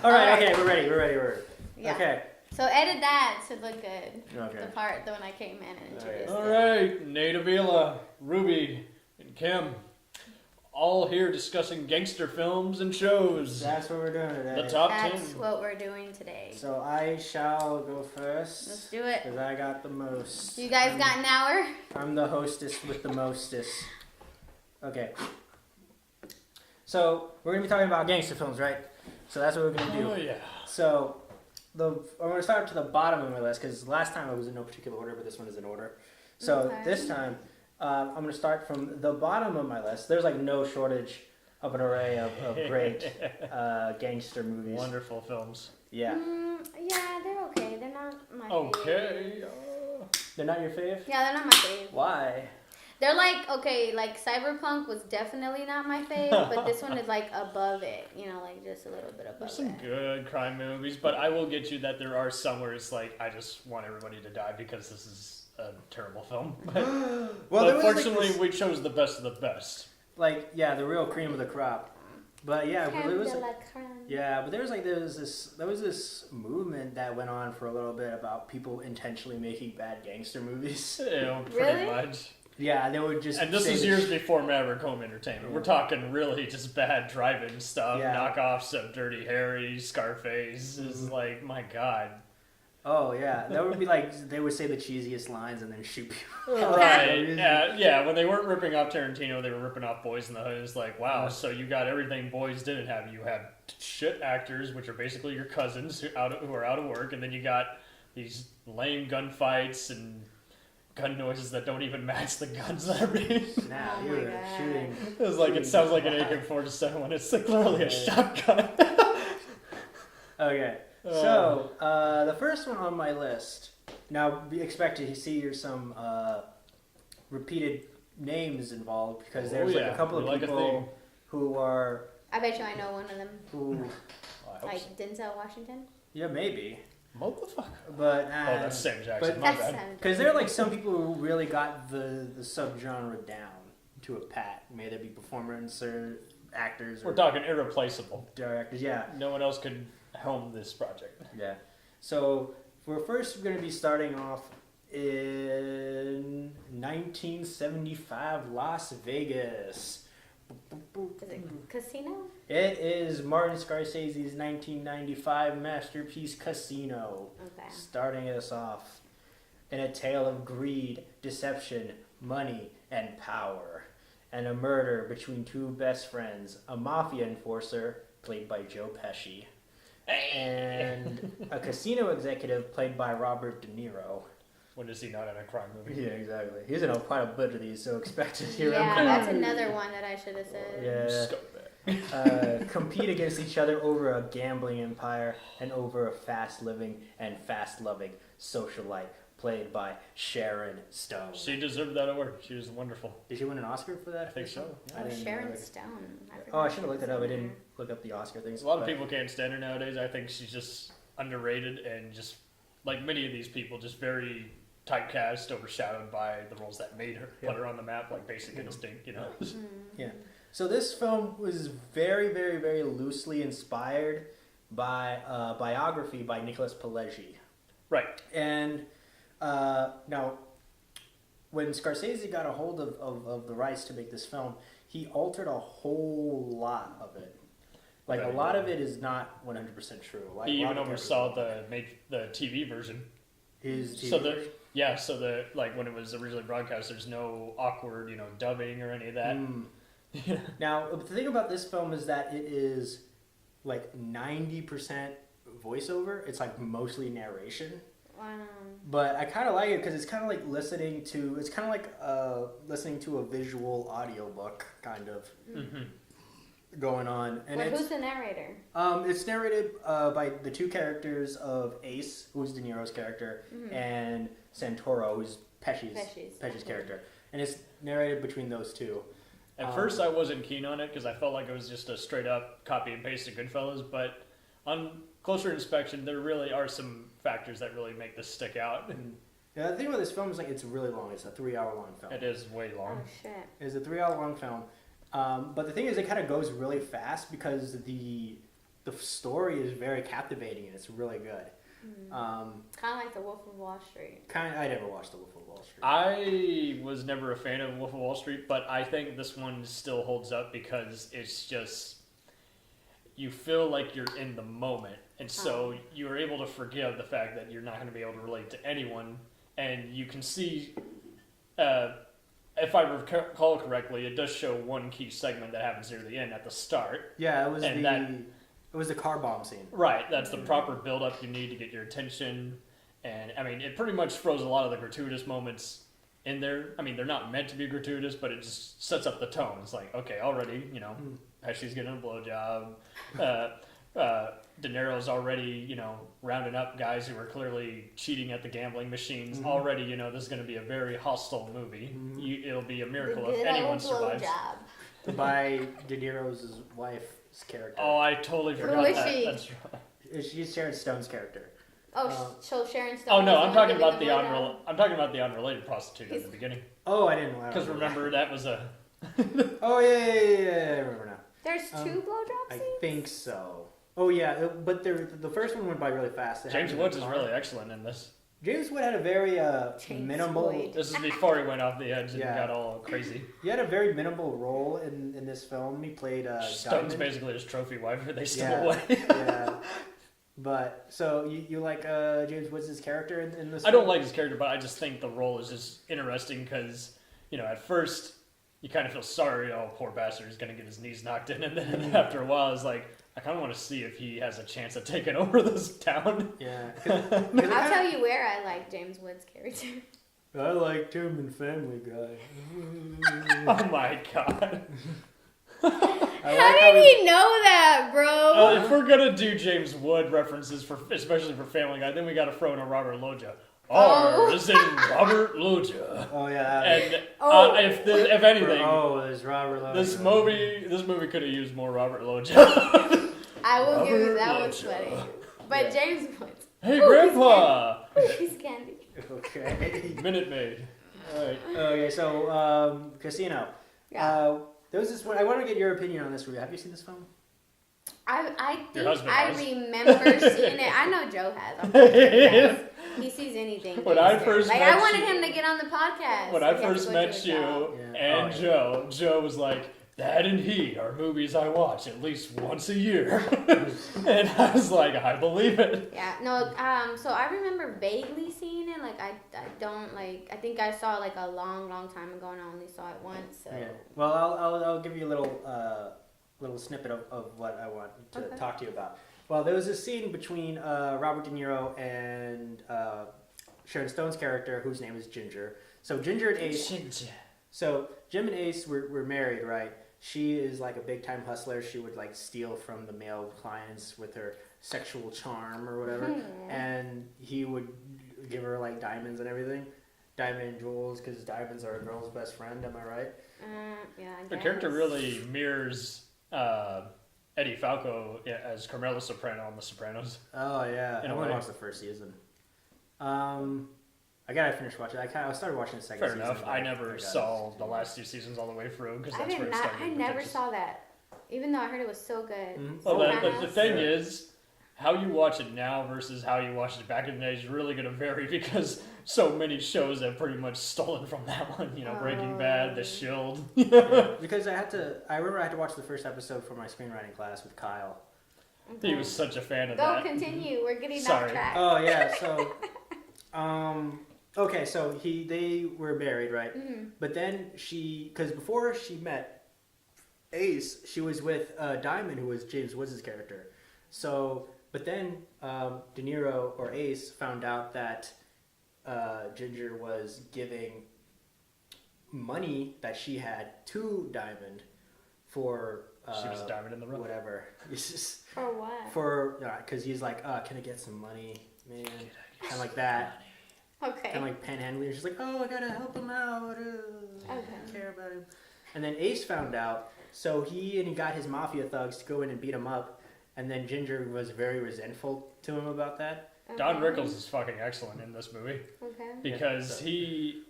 All right, okay, we're ready. Yeah. Okay. So edit that to look good. Okay. The when I came in and introduced All right, Nate, Avila, Ruby, and Kim, all here discussing gangster films and shows. That's what we're doing today. The top That's 10. what we're doing today. So I shall go first. Let's do it. Because I got the most. You guys got an hour? I'm the hostess with the mostest. Okay. So we're going to be talking about gangster films, right? So that's what we're going to do. Oh, yeah. So I'm going to start to the bottom of my list because last time it was in no particular order, but this one is in order. So Okay. this time I'm going to start from the bottom of my list. There's like no shortage of an array of great gangster movies. Wonderful films. Yeah. Yeah, they're okay. They're not my Okay. fave. They're not your fave? Yeah, they're not my fave. Why? They're like, okay, like Cyberpunk was definitely not my fave, but this one is like above it. You know, like just a little bit above There's some it. good crime movies, but I will get you that there are some where it's like, I just want everybody to die because this is a terrible film. Well, but fortunately, we chose the best of the best. Like, yeah, the real cream of the crop. But yeah, but it was Crème de like, la crème. yeah, but there was this movement that went on for a little bit about people intentionally making bad gangster movies. You know, pretty Really? much. Yeah, they would just. And this say is that years before Maverick Home Entertainment. We're talking really just bad driving stuff, Yeah. knockoffs of Dirty Harry, Scarface. Is like, my God. Oh yeah, that would be like they would say the cheesiest lines and then shoot people. Right. Yeah. When they weren't ripping off Tarantino, they were ripping off Boys in the Hood. It's like, wow. So you got everything Boys didn't have. You had shit actors, which are basically your cousins who are out of work, and then you got these lame gunfights and gun noises that don't even match the guns that are being. Nah, Oh you my were God. shooting. It's like it sounds like an AK-47 when it's like literally a shotgun. Okay, so the first one on my list. Now, be expected to see here's some repeated names involved because there's like a couple of people who are. I bet you I know one of them. Who, Like Denzel Washington. yeah, maybe, Motherfucker. but Oh, that's Sam Jackson. but My That's bad. Sam because there are like some people who really got the subgenre down to a pat. May they be performers or actors or We're talking irreplaceable. directors. Yeah, No one else could helm this project. yeah. So we're going to be starting off in 1975 Las Vegas. Is it Casino? It is Martin Scorsese's 1995 masterpiece Casino. Okay. Starting us off in a tale of greed, deception, money, and power, and a murder between two best friends, a mafia enforcer, played by Joe Pesci, and a casino executive, played by Robert De Niro. When is he not in a crime movie? Yeah, exactly. He's in quite a bit of these, so expect to hear him. Yeah, that's another one that I should have said. Yeah. Scumbag. Compete against each other over a gambling empire and over a fast-living and fast-loving socialite played by Sharon Stone. She deserved that award. She was wonderful. Did she win an Oscar for that? I think so. I didn't know Sharon that. Stone. Oh, I should have looked it up. I didn't look up the Oscar things. A lot of people can't stand her nowadays. I think she's just underrated and just, like many of these people, just very typecast, overshadowed by the roles that made her, put her on the map, like Basic Instinct, you know? Yeah. So this film was very, very, very loosely inspired by a biography by Nicholas Pileggi. Right. And now, when Scorsese got a hold of the rights to make this film, he altered a whole lot of it. Like, a lot of it is not 100% true. Like, He a lot even of it oversaw the TV version. his TV So version. like when it was originally broadcast, there's no awkward, dubbing or any of that. Now, the thing about this film is that it is like 90% voiceover. It's like mostly narration. Wow. But I kind of like it because it's kind of like listening to a visual audiobook kind of going on. And Wait, who's the narrator? It's narrated by the two characters of Ace, who's De Niro's character, and Santoro, who's Pesci's character. And it's narrated between those two. At first, I wasn't keen on it because I felt like it was just a straight up copy and paste of Goodfellas. But on closer inspection, there really are some factors that really make this stick out. Yeah, the thing about this film is like it's really long. It's a 3-hour-long film. It is way long. Oh shit. It's a 3-hour-long film. But the thing is, it kind of goes really fast because the the story is very captivating and it's really good. Kind of like The Wolf of Wall Street. I never watched The Wolf of Wall Street. I was never a fan of Wolf of Wall Street, but I think this one still holds up because it's just, you feel like you're in the moment, and so you're able to forgive the fact that you're not going to be able to relate to anyone, and you can see, if I recall correctly, it does show one key segment that happens near the end at the start. Yeah, And it was the car bomb scene. Right, that's the proper build-up you need to get your attention. And, I mean, it pretty much throws a lot of the gratuitous moments in there. I mean, they're not meant to be gratuitous, but it just sets up the tone. It's like, okay, already, you know, as she's getting a blowjob. De Niro's already, you know, rounding up guys who are clearly cheating at the gambling machines. Already, you know, this is going to be a very hostile movie. It'll be a miracle if anyone survives. By De Niro's wife's character. Oh, I totally forgot Who is that. she? That's right. She's Sharon Stone's character. So Sharon Stone. Oh no, I'm talking giving about the the blowjob? I'm talking about the unrelated prostitute at the beginning. Oh, I didn't. Because remember that was a. Oh yeah, I remember now. There's two blowjob scenes? I think so. Oh yeah, but the first one went by really fast. James Woods is really excellent in this. James Wood had a very minimal. Wood. This is before he went off the edge and Yeah. got all crazy. He had a very minimal role in this film. He played Stone's Diamond. basically his trophy wife who they stole Yeah. away. Yeah. But so you like James Woods' character in this? I don't like his character, but I just think the role is just interesting because, you know, at first you kind of feel sorry, oh, poor bastard, he's going to get his knees knocked in, and then after a while it's like, I kind of want to see if he has a chance of taking over this town. Yeah. I'll tell you where I like James Woods' character. I liked him in Family Guy. Oh my god. How did he know that, bro? If we're gonna do James Wood references for, especially for Family Guy, then we gotta throw in a Robert Loggia. This is Robert Loggia. Oh yeah. And if anything, there's Robert Loggia. this movie could have used more Robert Loggia. I will give you that Robert was Loggia. funny. But James Woods. Hey, Grandpa. He's candy. Okay. Minute Maid. All right. Okay, so Casino. Yeah. There was this one. I want to get your opinion on this movie. Have you seen this film? I Your think husband I has. remember seeing it. I know Joe has. I'm pretty sure he has. He sees anything. When I Gangster. first like met I wanted you- him to get on the podcast. When I He has to first go met to a you job. Yeah. and Oh, yeah. Joe was like, That and Heat are movies I watch at least once a year. And I was like, I believe it. Yeah, no, so I remember vaguely seeing it. Like, I don't, like, I think I saw it, like, a long, long time ago, and I only saw it once, so. Yeah. Well, I'll give you a little snippet of what I want to talk to you about. Well, there was a scene between Robert De Niro and Sharon Stone's character, whose name is Ginger. So Ginger and Ace. Ginger. So Jim and Ace were married, right? She is like a big time hustler. She would like steal from the male clients with her sexual charm or whatever, and he would give her like diamonds and everything, diamond and jewels, because diamonds are a girl's best friend. Am I right? Yeah, I The guess. character really mirrors Eddie Falco as Carmela Soprano on The Sopranos. Oh yeah, In I a only way. watched the first season. I gotta finish watching. I started watching the second Fair season. enough. but I never got saw the last 2 seasons all the way through because I that's where did it not, started. I getting never pretentious. saw that, even though I heard it was so good. Mhm. Well, Sopranos. the thing is, how you watch it now versus how you watched it back in the day is really going to vary because so many shows have pretty much stolen from that one. You know, Breaking Bad, The Shield. Yeah, because I remember I had to watch the first episode for my screenwriting class with Kyle. Okay. He was such a fan of Go that. continue. We're getting Sorry. off track. Oh yeah, so okay, so they were married, right? Mhm. But then because before she met Ace, she was with Diamond, who was James Woods' character. So, but then De Niro or Ace found out that Ginger was giving money that she had to Diamond for She was a diamond in the rough. whatever. It's just For what? because he's like, can I get some money, man? Kind of like that. Okay. Kind of like panhandling. She's like, I gotta help him out. I care about him. And then Ace found out, so he got his mafia thugs to go in and beat him up. And then Ginger was very resentful to him about that. Don Rickles is fucking excellent in this movie Okay. because he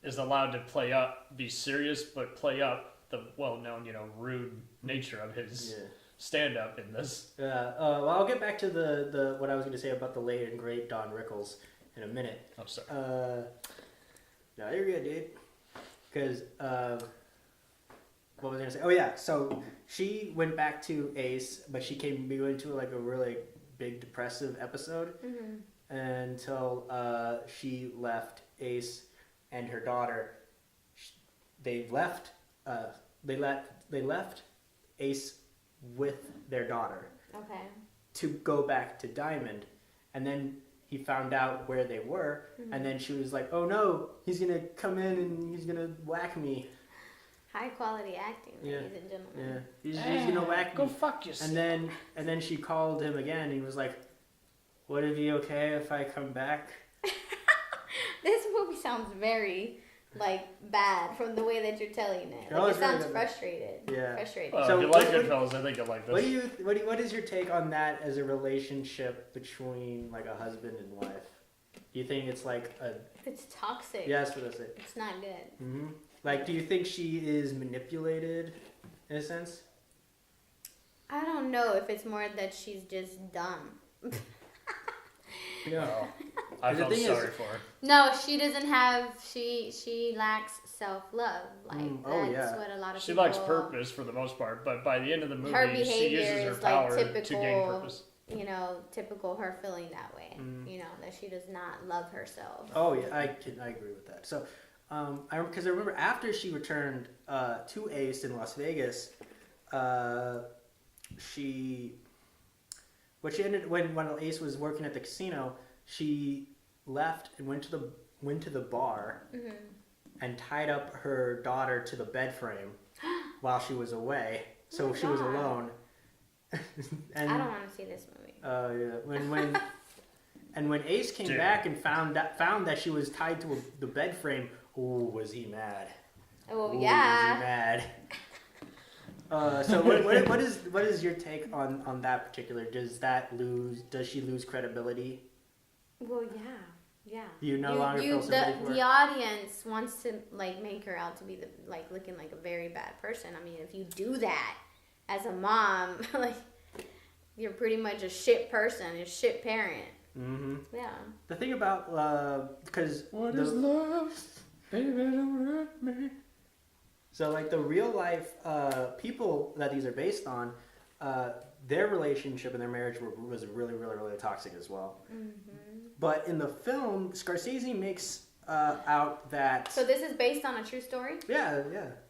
is allowed to be serious, but play up the well-known, rude nature of his stand-up in this. Well, I'll get back to the what I was going to say about the late and great Don Rickles in a minute. Oh, sorry. No, you're good, dude. Because, what was I going to say? Oh, yeah. So she went back to Ace, but she went into like a really big depressive episode until she left Ace and her daughter. They left Ace with their daughter. Okay. To go back to Diamond, and then he found out where they were, and then she was like, "Oh no, he's gonna come in and he's gonna whack me." High quality acting, ladies and gentlemen. Yeah, he's gonna whack me. Go fuck yourself. And then she called him again, and he was like, "Would it be okay if I come back?" This movie sounds very bad from the way that you're telling it. Oh, It it's really sounds good. frustrated. Yeah. Frustrated. So if you like Goodfellas, I think you'll like this. What is your take on that as a relationship between like a husband and wife? Do you think it's like a? It's toxic. Yeah, that's what I say. It's not good. Mm-hmm. Like, do you think she is manipulated in a sense? I don't know if it's more that she's just dumb. No. I The felt thing is- sorry for her. No, she doesn't have. She lacks self-love. oh, That's yeah. what a lot of She people. likes purpose for the most part, but by the end of the movie, Her she behavior uses her is power typical. to gain purpose. Typical her feeling that way. That she does not love herself. Oh yeah, I agree with that. So, because I remember after she returned to Ace in Las Vegas, when Ace was working at the casino, she left and went to the bar and tied up her daughter to the bed frame while she was away, so she was God. alone. And, I don't want to see this movie. yeah. When Ace came back and found that she was tied to the bed frame, was he mad? Oh Ooh, yeah. was he mad? So what is your take on that particular? Does she lose credibility? Well, yeah. You no longer feel sympathy for her? The audience wants to make her out to be looking like a very bad person. I mean, if you do that as a mom, you're pretty much a shit person, a shit parent. Mm-hmm. Yeah. The thing about because is love? Baby, don't hurt me. So the real life people that these are based on, their relationship and their marriage was really, really, really toxic as well. But in the film, Scorsese makes out that. So this is based on a true story? Yeah.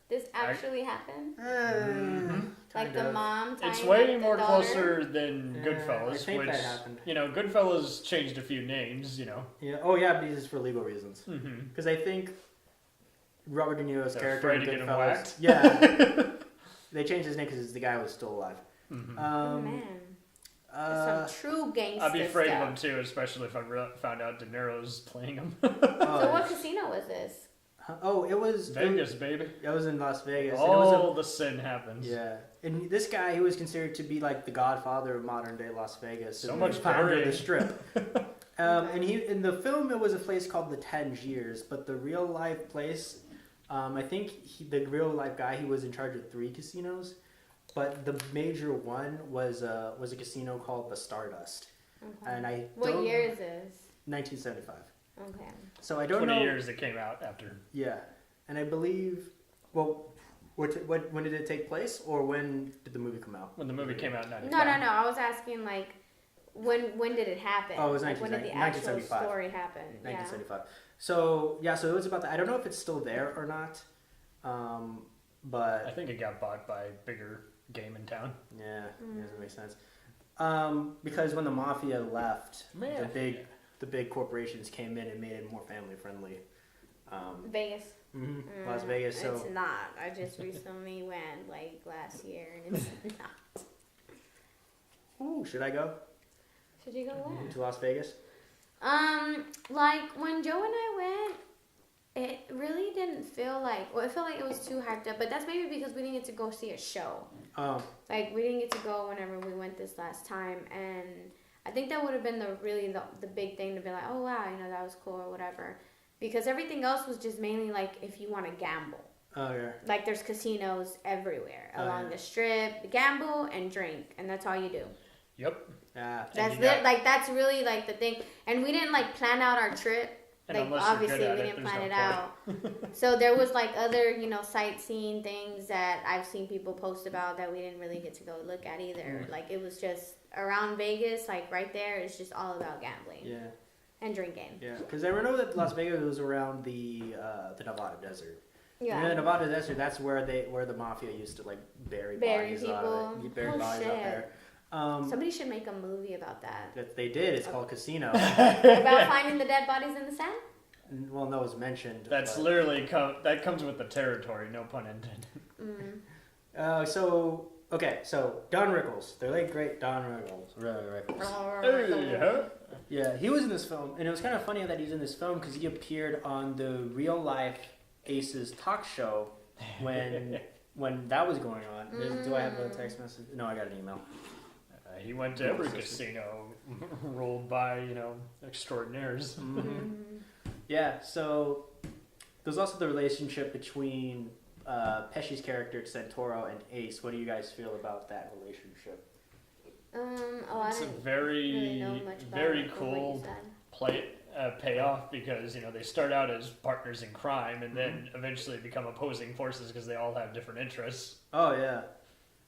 This actually happened? Kind The of. mom tying It's up way the more daughter? closer than Goodfellas, I think which that happened. Goodfellas changed a few names. Yeah. Oh yeah, but it's for legal reasons. Because I think Robert De Niro's They're character in afraid to get him Goodfellas. whacked. Yeah. They changed his name because the guy was still alive. Oh man. Some true gangster I'd be afraid stuff. of him too, especially if I found out De Niro's playing him. So what casino was this? Oh, it was Vegas, baby. It was in Las Vegas. Oh, the sin happens. Yeah, and this guy, he was considered to be the godfather of modern day Las Vegas. So and much the founder of burying. the Strip. And in the film, it was a place called the Tangiers, but the real life place, I think the real life guy, he was in charge of 3 casinos, but the major one was a casino called the Stardust. Okay. And What year is this? 1975. Okay. So I don't 20 know. years it came out after. Yeah, and I believe. Well, when did it take place, or when did the movie come out? When the movie came out in 95. No. I was asking when did it happen? Oh, it was when did the actual 1975. story happen? 1975. So it was about that. I don't know if it's still there or not, but I think it got bought by a bigger game in town. yeah, it doesn't make sense. Because when the mafia left, the big corporations came in and made it more family friendly. Vegas. Las Vegas. So It's not. I just recently went last year, and it's not. ooh, should I go Should you go where? to Las Vegas? When Joe and I went, it really didn't feel it felt like it was too hyped up, but that's maybe because we didn't get to go see a show. Oh, We didn't get to go whenever we went this last time, and I think that would have been the big thing to be like, oh wow, that was cool or whatever, because everything else was just mainly if you want to gamble. Oh yeah. Like there's casinos everywhere Oh, along yeah. the strip, gamble and drink, and that's all you do. Yep. Yeah. That's really like the thing. And we didn't like plan out our trip. And Like unless you're obviously good at we it, didn't there's plan no it point. out. So there was like other, sightseeing things that I've seen people post about that we didn't really get to go look at either. Like it was just around Vegas, like right there, it's just all about gambling Yeah. and drinking. Yeah. Because I know that Las Vegas was around the Nevada desert. Yeah. In the Nevada desert, that's where the mafia used to like bury Bury bodies people. bury Oh, bodies out shit. there. Somebody should make a movie about that. That they did. It's called Casino. About finding the dead bodies in the sand? Well, no, it was mentioned. That's but- literally that comes with the territory. No pun intended. So Don Rickles, the late great Don Rickles. Hey, huh? Yeah, he was in this film, and it was kind of funny that he's in this film because he appeared on the real life Aces talk show when that was going on. Do I have a text message? No, I got an email. He went to every casino ruled by extraordinaires. Mm-hmm. Yeah, so there's also the relationship between Pesci's character Santoro and Ace. What do you guys feel about that relationship? I It's a didn't very, really know much about very it from what you cool said. payoff because they start out as partners in crime and then eventually become opposing forces because they all have different interests. Oh yeah,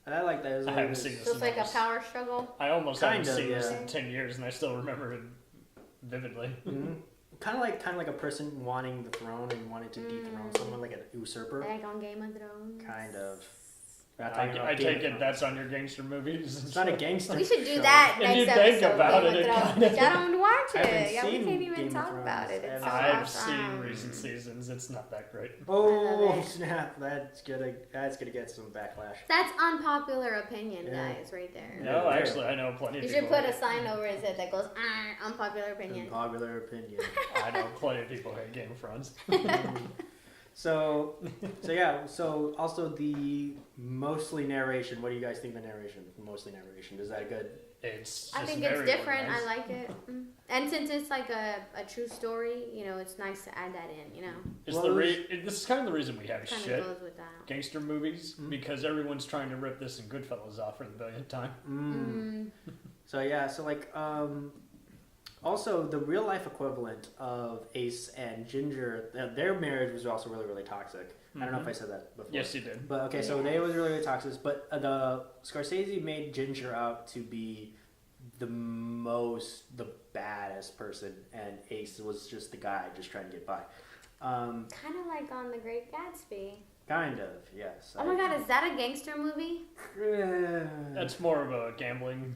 and I like that. I haven't seen this. So it's like a power struggle? I almost Kind haven't of, seen this yeah. in 10 years and I still remember it vividly. Mm-hmm. Kind of like a person wanting the throne and wanting to dethrone someone, like an usurper. Like on Game of Thrones? Kind of. We're not talking about I Game take of it Thrones. that's on your gangster movies. It's not a gangster. We should do show. that If next you episode. think about Game it, of it Thrones. kinda- Y'all don't watch I haven't it. Yeah, we seen can't even Game of talk about Thrones. it. It's I've awesome. seen recent seasons. It's not that great. I Oh love it. snap! That's gonna get some backlash. That's unpopular opinion, Yeah. guys, right there. No, Yeah. actually, I know plenty of You people. should put a sign over his head that goes, unpopular opinion. Unpopular opinion. I know plenty of people who hate Game of Thrones. So also the mostly narration. What do you guys think the narration? Mostly narration. Is that good? It's just I think very it's different. organized. I like it. And since it's like a true story, it's nice to add that in, It's Well, this is kind of the reason we have Kind shit of goes with that. gangster movies because everyone's trying to rip this and Goodfellas off for the billionth time. Also, the real life equivalent of Ace and Ginger, their marriage was also really, really toxic. I don't know if I said that before. Yes, you did. But okay, so they was really, really toxic. But the Scorsese made Ginger out to be the baddest person, and Ace was just the guy just trying to get by. Kind of like on The Great Gatsby. Kind of, yes. Oh my god, is that a gangster movie? That's more of a gambling,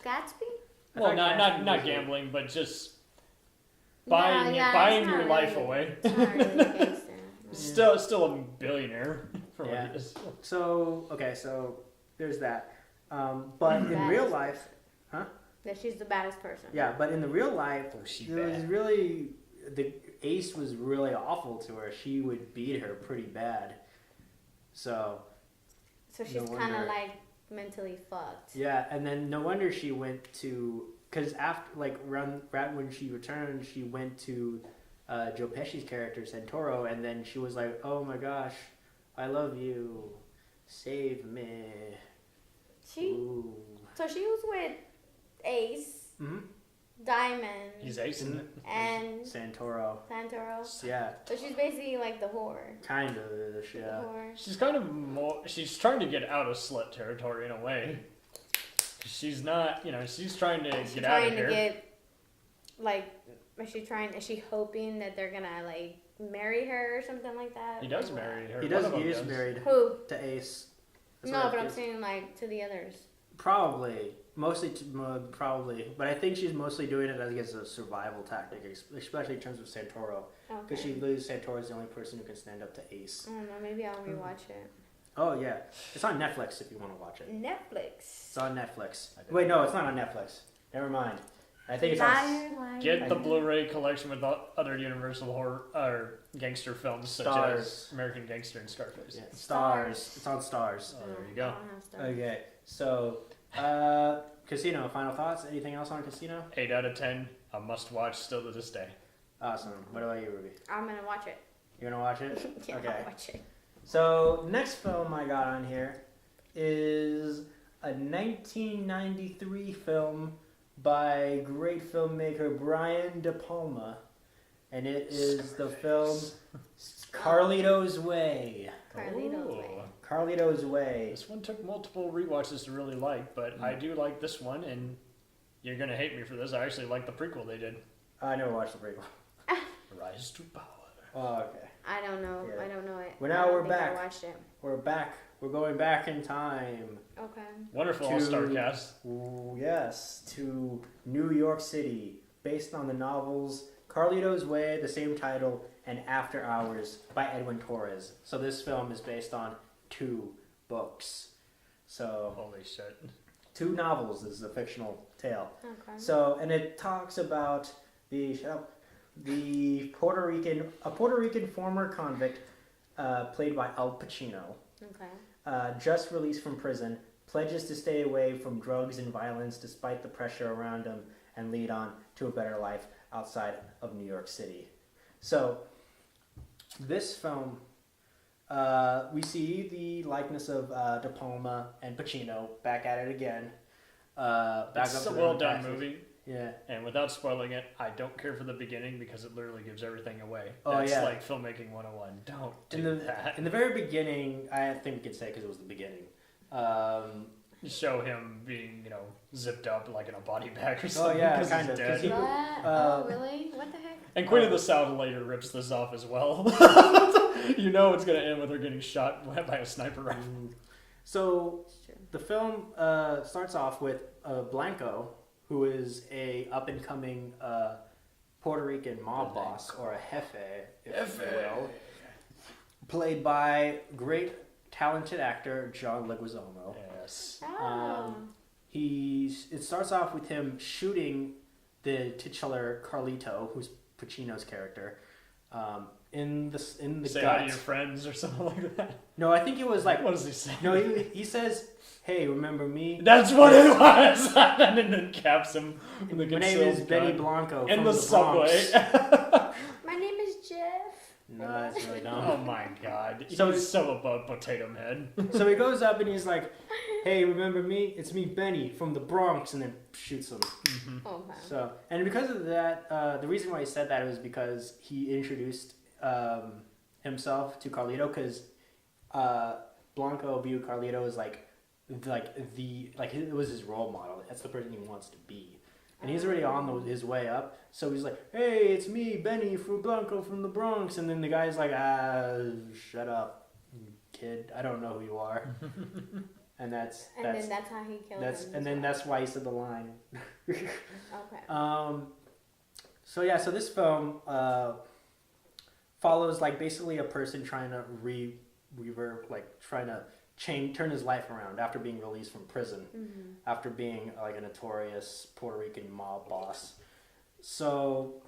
Gatsby? Well, thought not Gatsby not was gambling, but just Yeah, yeah, buying it's your not life really- away. It's not really gangster. Still a billionaire for what Yeah. he is. So there's that. But in Baddest real life, That she's the baddest person. yeah, but in the real life, Oh, she it was bad. really the Ace was really awful to her. She would beat her pretty bad. So So she's No kind of wonder. like mentally fucked. yeah, and then no wonder she went to because after right when she returned, she went to Joe Pesci's character Santoro, and then she was like, "Oh my gosh, I love you, save me." Ooh. So she was with Ace, Mm-hmm. Diamond, He's acing it. and Santoro. Santoro. Yeah, So she's basically like the whore. kind of. The Yeah. whore. She's kind of more. She's trying to get out of slut territory in a way. She's not. She's trying to She's get out of trying here. to get is she hoping that they're gonna like marry her or something like that? He does Or what? marry her. He One does. of them He is does. married Who? to Ace. That's No, what but it I'm is. saying like to the others. Probably, mostly, probably, but I think she's mostly doing it as a survival tactic, especially in terms of Santoro, because Okay. she believes Santoro is the only person who can stand up to Ace. I don't know. Maybe I'll rewatch it. Oh yeah, it's on Netflix if you want to watch it. Netflix. It's on Netflix. Wait, no, it's not on Netflix. Never mind. I think it's on. Liar. Get the Blu-ray collection with other Universal horror or gangster films such Stars. as American Gangster and Scarface. Yeah, Stars. It's on Stars. Oh, there you go. I don't have Stars. Okay, so Casino. Final thoughts? Anything else on Casino? 8 out of 10. A must-watch still to this day. Awesome. What about you, Ruby? I'm gonna watch it. You gonna watch it? Yeah, Okay. I'll watch it. So next film I got on here is a 1993 film by great filmmaker Brian De Palma, and it is the film Carlito's Way. Carlito's Way. Carlito's Way. This one took multiple rewatches to really like, but I do like this one, and you're gonna hate me for this. I actually like the prequel they did. I never watched the prequel. Rise to Power. Oh, okay. I don't know. Yeah. I don't know it. Well, I now don't we're think back. I watched it. We're back. We're going back in time. Okay. Wonderful To- all-star cast. Ooh, yes, to New York City, based on the novels Carlito's Way, the same title, and After Hours by Edwin Torres. So this film is based on 2 books. So Holy shit. 2 novels is a fictional tale. Okay. So, and it talks about the Puerto Rican former convict, played by Al Pacino, Okay. just released from prison, pledges to stay away from drugs and violence despite the pressure around him and lead on to a better life outside of New York City. So, this film, we see the likeness of De Palma and Pacino back at it again. Back It's up a to their well-done taxes. movie, Yeah. and without spoiling it, I don't care for the beginning because it literally gives everything away. Oh, That's yeah. like filmmaking 101. Don't In do the that. in the very beginning, I think we could say because it was the beginning. You show him being, zipped up like in a body bag or Oh, something yeah, because kind he's of, 'cause dead. he- What? uh, Oh, really? What the heck? And Queen of the South later rips this off as well. You know it's going to end with her getting shot by a sniper rifle. So It's true. the film starts off with Blanco, who is a up and coming Puerto Rican mob boss, or a jefe, if you will, played by great talented actor John Leguizamo. Yes. Oh. It starts off with him shooting the titular Carlito, who's Pacino's character, in the Say hi to gut. your friends or something like that. No, I think it was like What does he say? no. He says, "Hey, remember me? That's what it was! And then caps him with the My name is concealed Benny gun. Blanco In from the Bronx." My name is Jeff. No, that's really dumb. Oh my god. So- He's so above Potato Head. So he goes up and he's like, "Hey, remember me? It's me, Benny from the Bronx," and then shoots him. Okay. So, and because of that, the reason why he said that was because he introduced himself to Carlito, because Blanco viewed Carlito as it was his role model. That's the person he wants to be, and he's already on his way up. So he's like, "Hey, it's me, Benny from Blanco from the Bronx," and then the guy's like, "Shut up, kid. I don't know who you are." And then that's how he killed him. as well. that's why he said the line. Okay. So yeah, so this film follows like basically a person trying to turn his life around after being released from prison, Mm-hmm. after being like a notorious Puerto Rican mob boss. So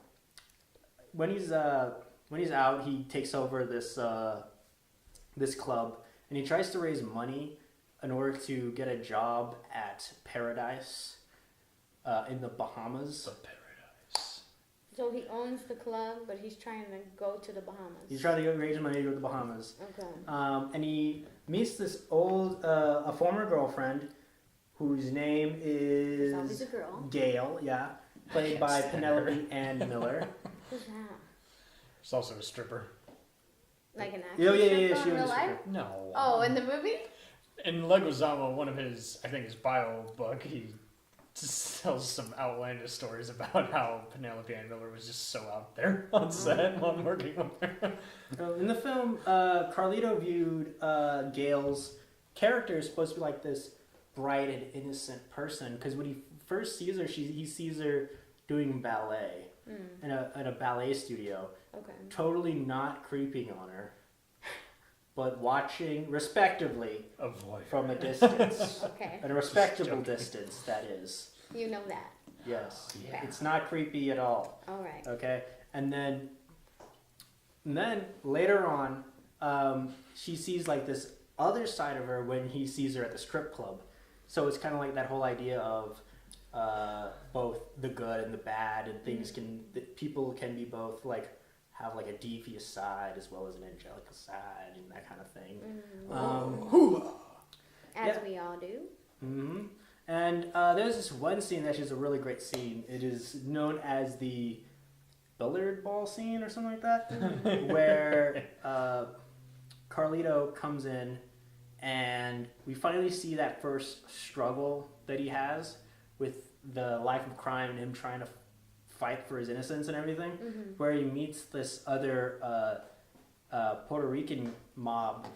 when he's out, he takes over this club, and he tries to raise money in order to get a job at Paradise in the Bahamas. The paradise. So he owns the club, but he's trying to go to the Bahamas. He's trying to raise money to go to the Bahamas. Okay. And he meets this a former girlfriend, whose name There's always is a girl. Gail, yeah, played by Penelope Ann Miller. Who's that? She's also a stripper. Like an actress? Yeah, in she real was a life? stripper. No. Oh, in the movie? In Leguizamo, one of his bio book, he tells some outlandish stories about how Penelope Ann Miller was just so out there on set while working with her. In the film, Carlito viewed Gail's character as supposed to be like this bright and innocent person, because when he first sees her, he sees her doing ballet in a ballet studio, Okay. totally not creeping on her, but watching respectively Avoid. from a distance. Okay. At a respectable Joking. distance, that is. You know that. Yes. Yeah. It's not creepy at all. All right. Okay? And then later on, she sees like this other side of her when he sees her at the strip club. So it's kind of like that whole idea of both the good and the bad, and things that people can be both like have like a devious side as well as an angelic side and that kind of thing. As yeah. we all do. Mm-hmm. And there's this one scene that is a really great scene. It is known as the billiard ball scene or something like that, where Carlito comes in and we finally see that first struggle that he has with the life of crime and him trying to fight for his innocence and everything, where he meets this other Puerto Rican mob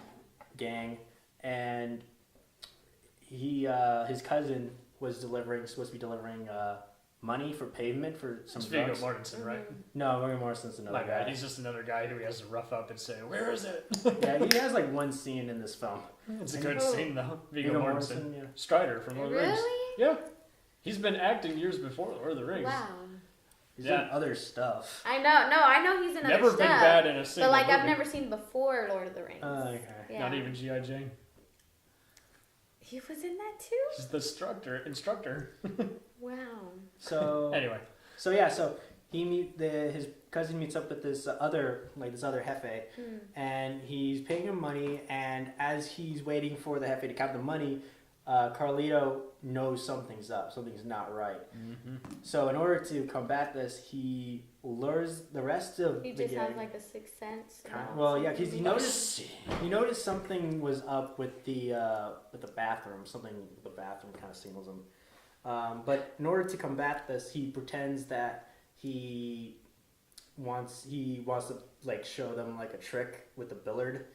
gang, and his cousin was supposed to be delivering money for pavement for some Viggo drugs. Mortensen, right? No, Viggo Mortensen's another My guy. bad. He's just another guy who he has to rough up and say, "Where is it?" Yeah, he has like one scene in this film. It's a good scene though. Viggo Mortensen, yeah. Strider from Lord of the Rings. Really? Yeah, he's been acting years before Lord of the Rings. Wow. He's Yeah. done other stuff. I know. No, I know he's in other Never stuff. been bad in a single But like movie. I've never seen before Lord of the Rings. Okay. Yeah. Not even G.I. Jane. He was in that too? He's the instructor. Wow. So Anyway, so his cousin meets up with this other Jefe, and he's paying him money. And as he's waiting for the Jefe to count the money, Carlito knows something's up, something's not right. So in order to combat this, he lures the rest of He the just gang. has like a sixth sense. Well, yeah, because he noticed something was up with the bathroom. Something with the bathroom kind of signals him. But in order to combat this, he pretends that he wants to like show them like a trick with the billiard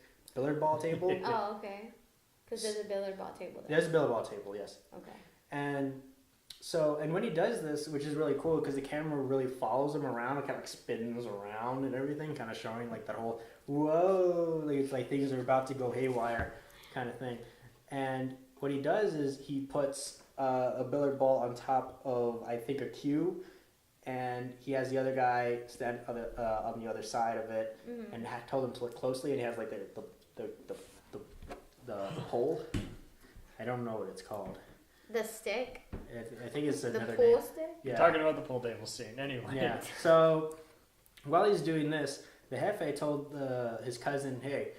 ball table. Oh, okay. Because there's a billiard ball table there. There's a billiard ball table, yes. Okay. And when he does this, which is really cool because the camera really follows him around, it kind of like spins around and everything, kind of showing like that whole whoa, like it's like things are about to go haywire kind of thing. And what he does is he puts a billiard ball on top of I think a cue, and he has the other guy stand on the other side of it, and told him to look closely, and he has like the pole. I don't know what it's called. The stick? I think it's another The pool name. stick? Yeah. talking about the pool table scene. Anyway. Yeah. So while he's doing this, the Jefe told his cousin, "Hey,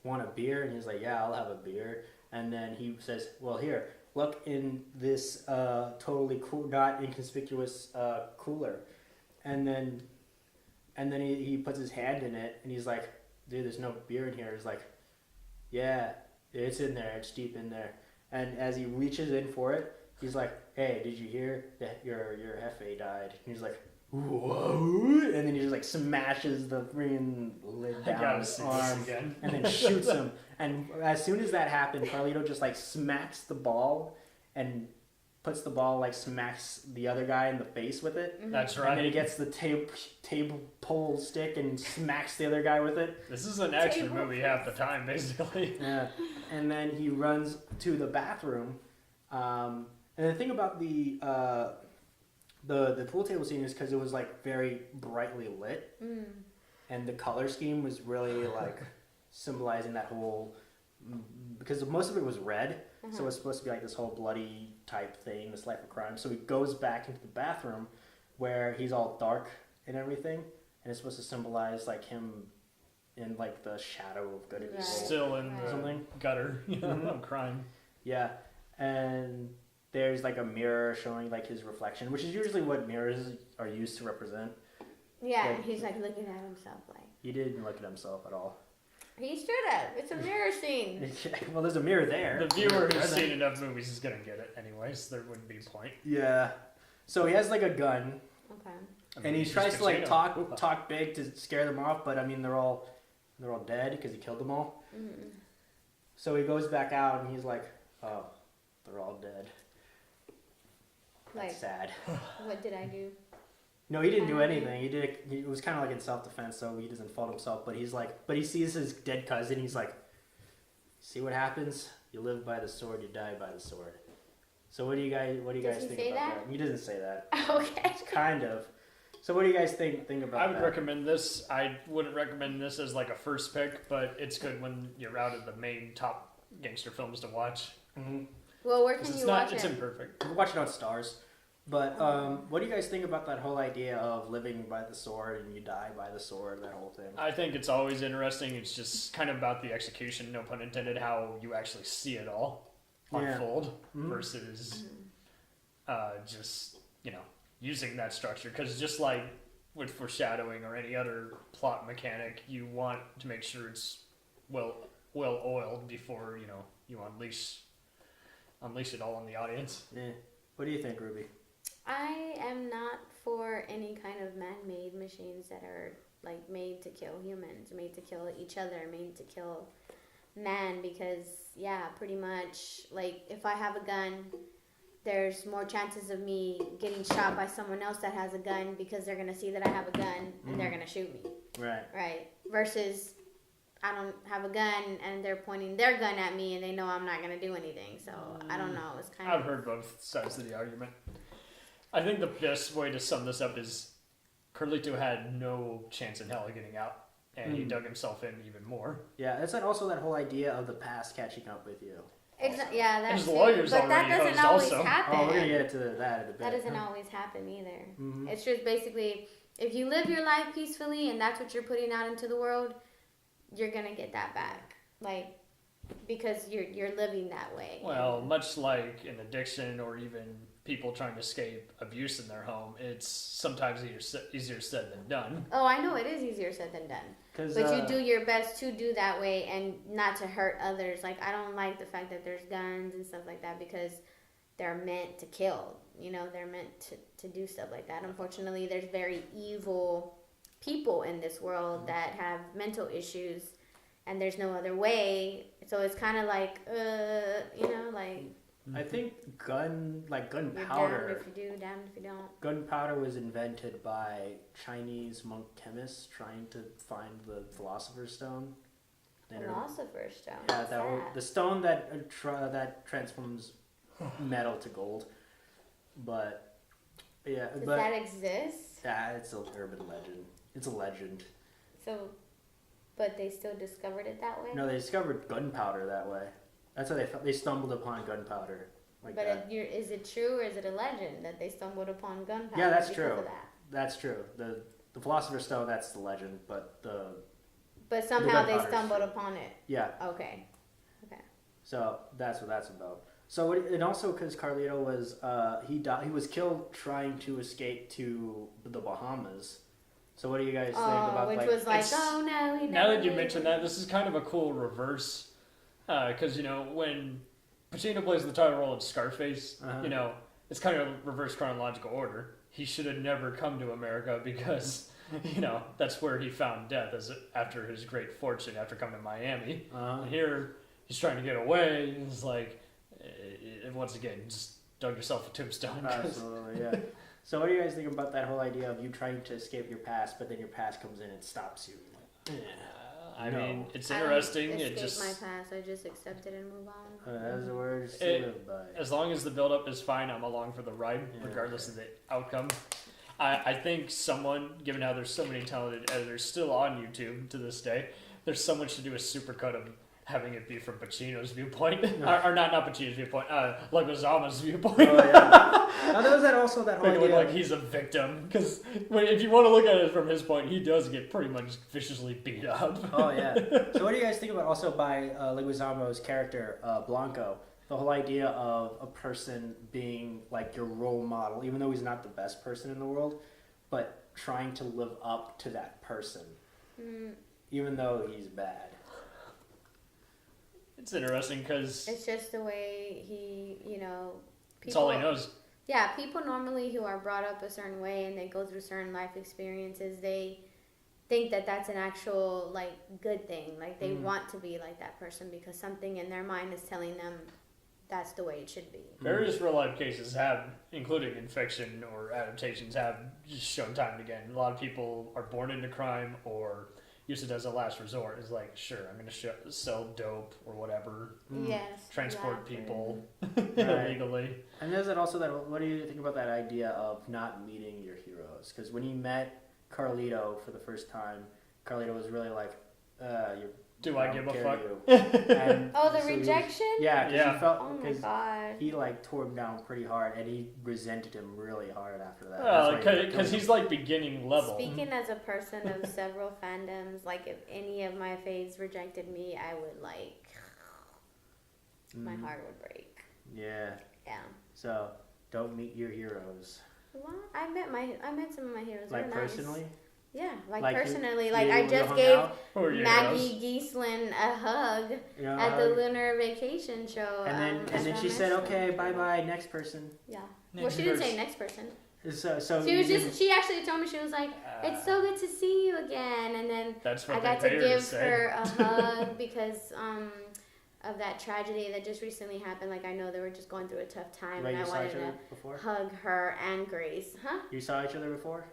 want a beer?" And he's like, "Yeah, I'll have a beer." And then he says, "Well, here, look in this totally cool, not inconspicuous cooler." And then he puts his hand in it, and he's like, "Dude, there's no beer in here." He's like, "Yeah, it's in there. It's deep in there." And as he reaches in for it, he's like, "Hey, did you hear that your Jefe died?" And he's like, "Whoa!" And then he just like smashes the freaking lid down his arm again. and then shoots him. And as soon as that happened, Carlito just like smacks the ball and puts the ball, like smacks the other guy in the face with it. That's right. And then he gets the table pole stick and smacks the other guy with it. This is an action movie half the time, basically. Yeah. And then he runs to the bathroom. And the thing about the pool table scene is because it was like very brightly lit, and the color scheme was really like symbolizing that whole, because most of it was red, so it was supposed to be like this whole bloody type thing, this life of crime. So he goes back into the bathroom where he's all dark and everything, and it's supposed to symbolize like him in like the shadow of good and evil. Still in the Something. gutter of crime. Yeah, and there's like a mirror showing like his reflection, which is usually what mirrors are used to represent. Yeah, Yeah. and he's like looking at himself like. He didn't look at himself at all. He should have. It's a mirror scene. Well, there's a mirror there. The viewer who's Present. seen enough movies is gonna get it anyways. There wouldn't be a point. Yeah. So he has like a gun, Okay. I mean, and he he's tries to like Pacino. talk big to scare them off, but I mean they're all dead because he killed them all. So he goes back out and he's like, "Oh, they're all dead. That's Like, sad." what did I do? No, he didn't do anything. He was kind of like in self-defense, so he doesn't fault himself. But he sees his dead cousin. He's like, "See what happens? You live by the sword, you die by the sword." So what do you guys Does he think say about that? that? He doesn't say that. Okay. Kind of. So what do you guys think about I would that? recommend this. I wouldn't recommend this as like a first pick, but it's good when you're out of the main top gangster films to watch. Mm-hmm. Well, where can It's you not. watch It's it? imperfect. We're watching on Stars. But what do you guys think about that whole idea of living by the sword and you die by the sword, that whole thing? I think it's always interesting. It's just kind of about the execution, no pun intended, how you actually see it all unfold versus just, using that structure. Because just like with foreshadowing or any other plot mechanic, you want to make sure it's well oiled before, you unleash it all on the audience. Yeah. What do you think, Ruby? I am not for any kind of man-made machines that are like made to kill humans, made to kill each other, made to kill man, because pretty much like if I have a gun, there's more chances of me getting shot by someone else that has a gun because they're going to see that I have a gun and they're going to shoot me. Right. Versus I don't have a gun and they're pointing their gun at me and they know I'm not going to do anything. So I don't know. It's kind I've heard both sides of the argument. I think the best way to sum this up is Carlito had no chance in hell of getting out, and he dug himself in even more. Yeah, it's also that whole idea of the past catching up with you. Yeah, that's his lawyers but that already doesn't always also. happen. Oh, we're gonna get to that in a bit. That doesn't always happen either. Mm-hmm. It's just basically if you live your life peacefully and that's what you're putting out into the world, you're gonna get that back. Like because you're living that way. Well, much like an addiction or even people trying to escape abuse in their home, it's sometimes easier said than done. Oh, I know it is easier said than done. But you do your best to do that way and not to hurt others. Like, I don't like the fact that there's guns and stuff like that because they're meant to kill. They're meant to do stuff like that. Unfortunately, there's very evil people in this world that have mental issues and there's no other way. So it's kind of like, I think gunpowder. Damned if you do, damned if you don't. Gunpowder was invented by Chinese monk chemists trying to find the Philosopher's Stone. Philosopher's Stone. Yeah, the stone that transforms metal to gold. But yeah, does that exist? Yeah, it's an urban legend. It's a legend. So, but they still discovered it that way? No, they discovered gunpowder that way. That's how they stumbled upon gunpowder. Is it true or is it a legend that they stumbled upon gunpowder? Yeah, that's because true. Of that? That's true. The Philosopher's Stone, that's the legend, but somehow they stumbled upon it. Yeah. Okay. So that's what that's about. So and also because Carlito was he was killed trying to escape to the Bahamas. So what do you guys think about which like? Was like, oh no, he never Now that you did. mention that, this is kind of a cool reverse, because when Pacino plays the title role in Scarface, it's kind of reverse chronological order. He should have never come to America because that's where he found death after his great fortune after coming to Miami. And here he's trying to get away. And it's like, once again, just dug yourself a tombstone. Absolutely, yeah. So what do you guys think about that whole idea of you trying to escape your past, but then your past comes in and stops you? I mean, it's interesting. I don't It just my past. I just accept it and move on. That's the word to live by. As long as the build-up is fine, I'm along for the ride, regardless of the outcome. I think someone, given how there's so many talented editors still on YouTube to this day, there's someone should do a supercut of having it be from Pacino's viewpoint, or not Pacino's viewpoint, Leguizamo's viewpoint. Oh yeah. Now there was also that whole Make it idea. look like he's a victim, because if you want to look at it from his point, he does get pretty much viciously beat up. Oh yeah. So what do you guys think about also by Leguizamo's character Blanco? The whole idea of a person being like your role model, even though he's not the best person in the world, but trying to live up to that person, even though he's bad. It's interesting because It's just the way he, it's all he knows. Yeah, people normally who are brought up a certain way and they go through certain life experiences, they think that that's an actual, good thing. Like, they want to be like that person because something in their mind is telling them that's the way it should be. Various real-life cases have, including in fiction or adaptations, have just shown time and again. A lot of people are born into crime or use it as a last resort. Is like, sure, I'm going to sell dope or whatever. Yes. Transport people Right. illegally. And there's also that. What do you think about that idea of not meeting your heroes? Because when he met Carlito for the first time, Carlito was really like, Do I give a carry fuck? you. And Oh, the so he was- rejection? Yeah, because Yeah. he felt Oh my because god. he like tore him down pretty hard, and he resented him really hard after that. Well, That's why he because killed he's him. like beginning level. Speaking as a person of several fandoms, like if any of my faves rejected me, I would like my Mhm. heart would break. Yeah. Yeah. So don't meet your heroes. What? I met some of my heroes. Like They're nice. personally. Yeah, like Like, personally, you like I hung just gave out, Who are your Maggie heroes? Geeslin a hug you know, at the Lunar Vacation show. and then she said, "Okay, bye bye, next person." Yeah. Next Well, she didn't say person. next person. So She you was didn't- just. She actually told me she was like, "It's so good to see you again," and then That's what I got they to pay her give say. her a hug because of that tragedy that just recently happened. Like I know they were just going through a tough time, Wait, and I you saw wanted each other to before? hug her and Grace. Huh? You saw each other before?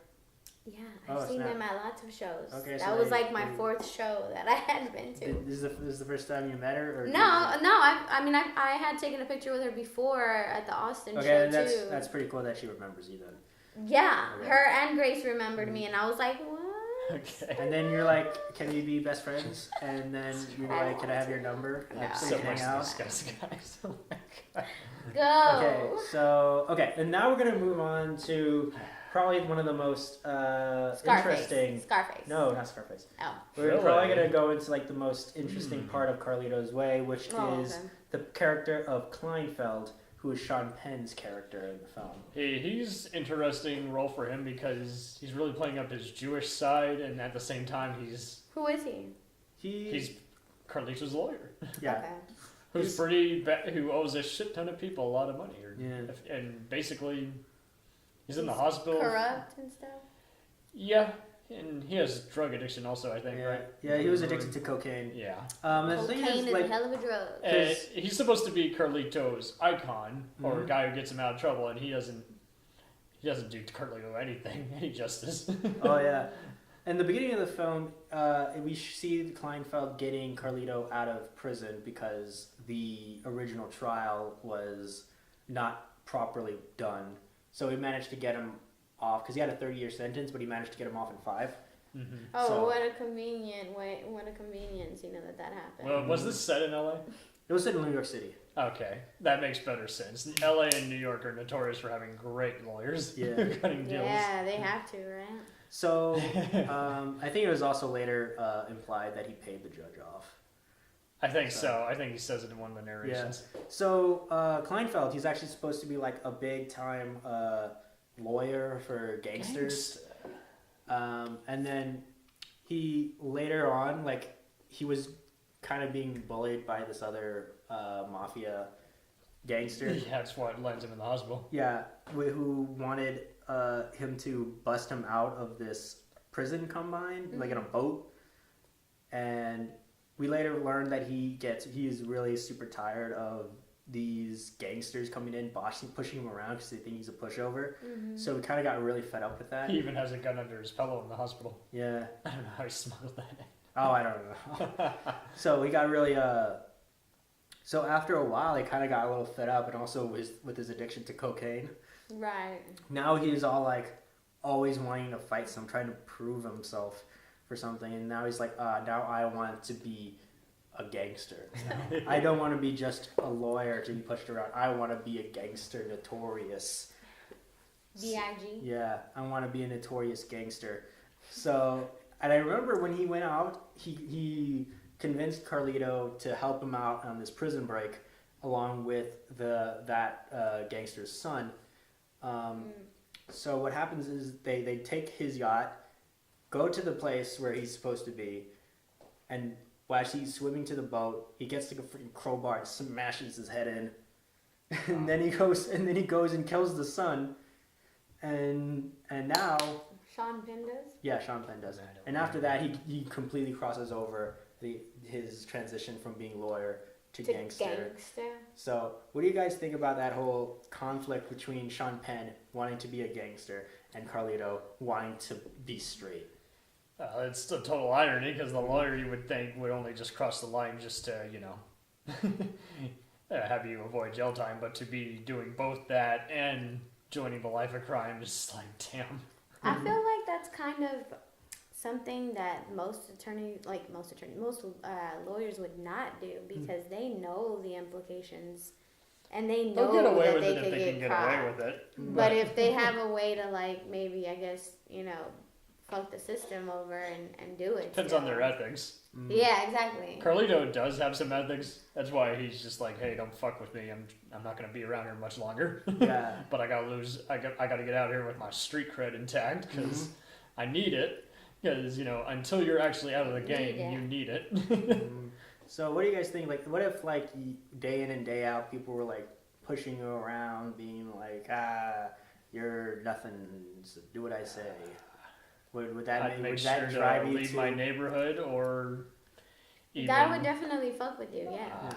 Yeah, Oh, I've seen snap. them at lots of shows. Okay, that so was they- like my they- 4th show that I had been to. This is the first time you met her? Or No, I mean, I had taken a picture with her before at the Austin Okay, show then too. that's pretty cool that she remembers you then. Yeah, Okay. her and Grace remembered me, and I was like, what? Okay. And then you're like, "Can we be best friends?" And then you're like, "Can I have your number?" No. So So we can much hang out. discuss, guys. Oh my God. Go. Okay, and now we're gonna move on to probably one of the most interesting. Scarface. No, not Scarface. Oh. We're Really? probably gonna go into like the most interesting part of Carlito's Way, which Oh, is okay. the character of Kleinfeld, who is Sean Penn's character in the film. He's interesting role for him because he's really playing up his Jewish side, and at the same time Who is he? he's Carlito's lawyer, yeah. Okay. who's who owes a shit ton of people a lot of money, and basically he's in the hospital. Corrupt and stuff. Yeah, and he has drug addiction also, I think, Yeah, right? yeah, he was addicted to cocaine. Yeah. The thing Cocaine is like, a hell of a drug. He's supposed to be Carlito's icon, or a Mhm. guy who gets him out of trouble, and he doesn't do Carlito any justice. oh yeah. In the beginning of the film, we see Kleinfeld getting Carlito out of prison because the original trial was not properly done. So we managed to get him off because he had a 30-year sentence, but he managed to get him off in 5. Mm-hmm. Oh, So- what a convenient way! What a convenience, that happened. Well, was this set in LA? It was set in New York City. Okay, that makes better sense. LA and New York are notorious for having great lawyers. Yeah. Cutting deals. Yeah, they have to, right? So I think it was also later implied that he paid the judge off. I think so. I think he says it in one of the narrations. So Kleinfeld, he's actually supposed to be like a big-time lawyer for gangsters. And then he later on, like, he was kind of being bullied by this other mafia gangster. Yeah, that's what lands him in the hospital. Yeah, who wanted him to bust him out of this prison combine, like in a boat. And we later learned that he's really super tired of these gangsters coming in, pushing him around because they think he's a pushover. Mm-hmm. So we kind of got really fed up with that. He even has a gun under his pillow in the hospital. Yeah. I don't know how he smuggled that in. Oh, I don't know. So we got really so after a while, he kind of got a little fed up, and also with his addiction to cocaine. Right. Now he's all like always wanting to fight some, trying to prove himself for something, and now he's like, now I want to be a gangster. I don't want to be just a lawyer to be pushed around. I want to be a gangster, notorious. B.I.G. Yeah, I want to be a notorious gangster. So, and I remember when he went out, he convinced Carlito to help him out on this prison break, along with that gangster's son. So what happens is they take his yacht, go to the place where he's supposed to be, and while he's swimming to the boat, he gets like a freaking crowbar and smashes his head in, and then he goes and kills the son, and now Sean Penn does? yeah, Sean Penn does. And after that, he completely crosses over his transition from being lawyer to gangster. So, what do you guys think about that whole conflict between Sean Penn wanting to be a gangster and Carlito wanting to be straight? It's a total irony because the lawyer you would think would only just cross the line just to, have you avoid jail time, but to be doing both that and joining the life of crime is like, damn. I feel like that's kind of something that most lawyers would not do because they know the implications and they They'll know get away that with they it if could they can get get away caught. with it. But if they have a way to like maybe I guess fuck the system over and do it. Depends on their ethics. Yeah, exactly. Carlito does have some ethics. That's why he's just like, hey, don't fuck with me. I'm not gonna be around here much longer. Yeah. But I gotta get out of here with my street cred intact because I need it. Because until you're actually out of the game, you need it. So what do you guys think? Like, what if like day in and day out, people were like pushing you around, being like, you're nothing. So do what I say. Would that drive you leave to my neighborhood or even, that would definitely fuck with you, yeah.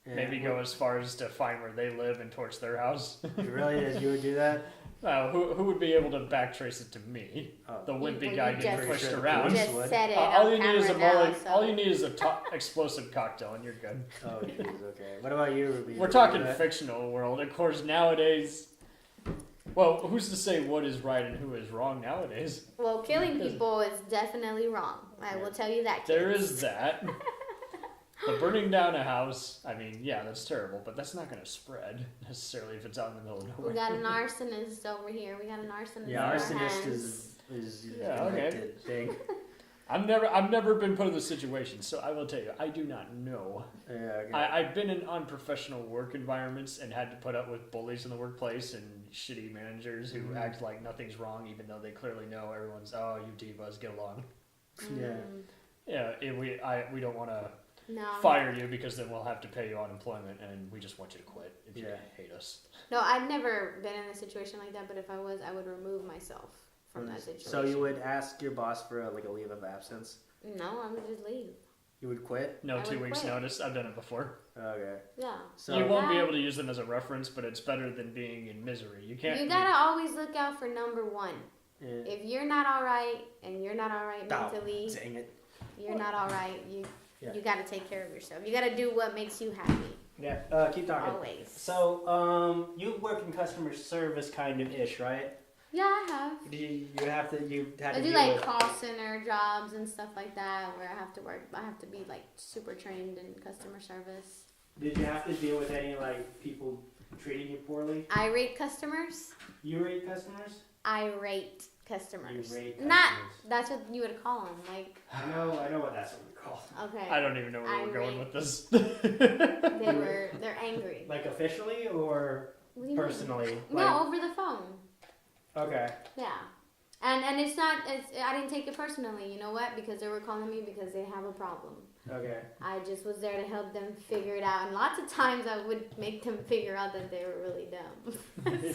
Maybe go as far as to find where they live and torch their house. Really? You would do that? Who would be able to backtrace it to me? The wimpy guy getting pushed around. Just said it all on you need is camera now, all you need is a explosive cocktail and you're good. Oh, jeez, okay. What about you, Ruby? We're talking fictional world. Of course, nowadays, well, who's to say what is right and who is wrong nowadays? Well, killing people is definitely wrong. I will tell you that. There is that. The burning down a house, I mean, yeah, that's terrible, but that's not going to spread necessarily if it's out in the middle of nowhere. We got an arsonist over here. We got an arsonist. Yeah, in arsonist our is Yeah, okay. convicted thing. I've never been put in this situation, so I will tell you, I do not know. Yeah, okay. I've been in unprofessional work environments and had to put up with bullies in the workplace and shitty managers who act like nothing's wrong, even though they clearly know everyone's, oh, you divas, get along. Yeah. Yeah, we don't want to No. fire you because then we'll have to pay you unemployment and we just want you to quit if you hate us. No, I've never been in a situation like that, but if I was, I would remove myself from that situation. So you would ask your boss for a leave of absence? No, I would just leave. You would quit? No, I 2 would weeks quit. notice. I've done it before. Okay. Yeah. So You won't be able to use them as a reference, but it's better than being in misery. You can't. You gotta always look out for number one. Yeah. If you're not all right and you're not all right mentally, Dang it. you're not all right. Yeah. You gotta take care of yourself. You gotta do what makes you happy. Yeah. Keep talking. Always. So, you work in customer service kind of ish, right? Yeah, I have. Do you had to I do deal like with- call center jobs and stuff like that where I have to work. I have to be like super trained in customer service. Did you have to deal with any people treating you poorly? Irate customers. You rate customers? Irate customers. Irate Not. customers. That's what you would call them. Like. I know what that's what we call them. Okay. I don't even know where we're going Irate. with this. They're angry. Like officially or What do you personally? mean? No, over the phone. Okay. Yeah. And it's not. I didn't take it personally. You know what? Because they were calling me because they have a problem. Okay. I just was there to help them figure it out, and lots of times I would make them figure out that they were really dumb.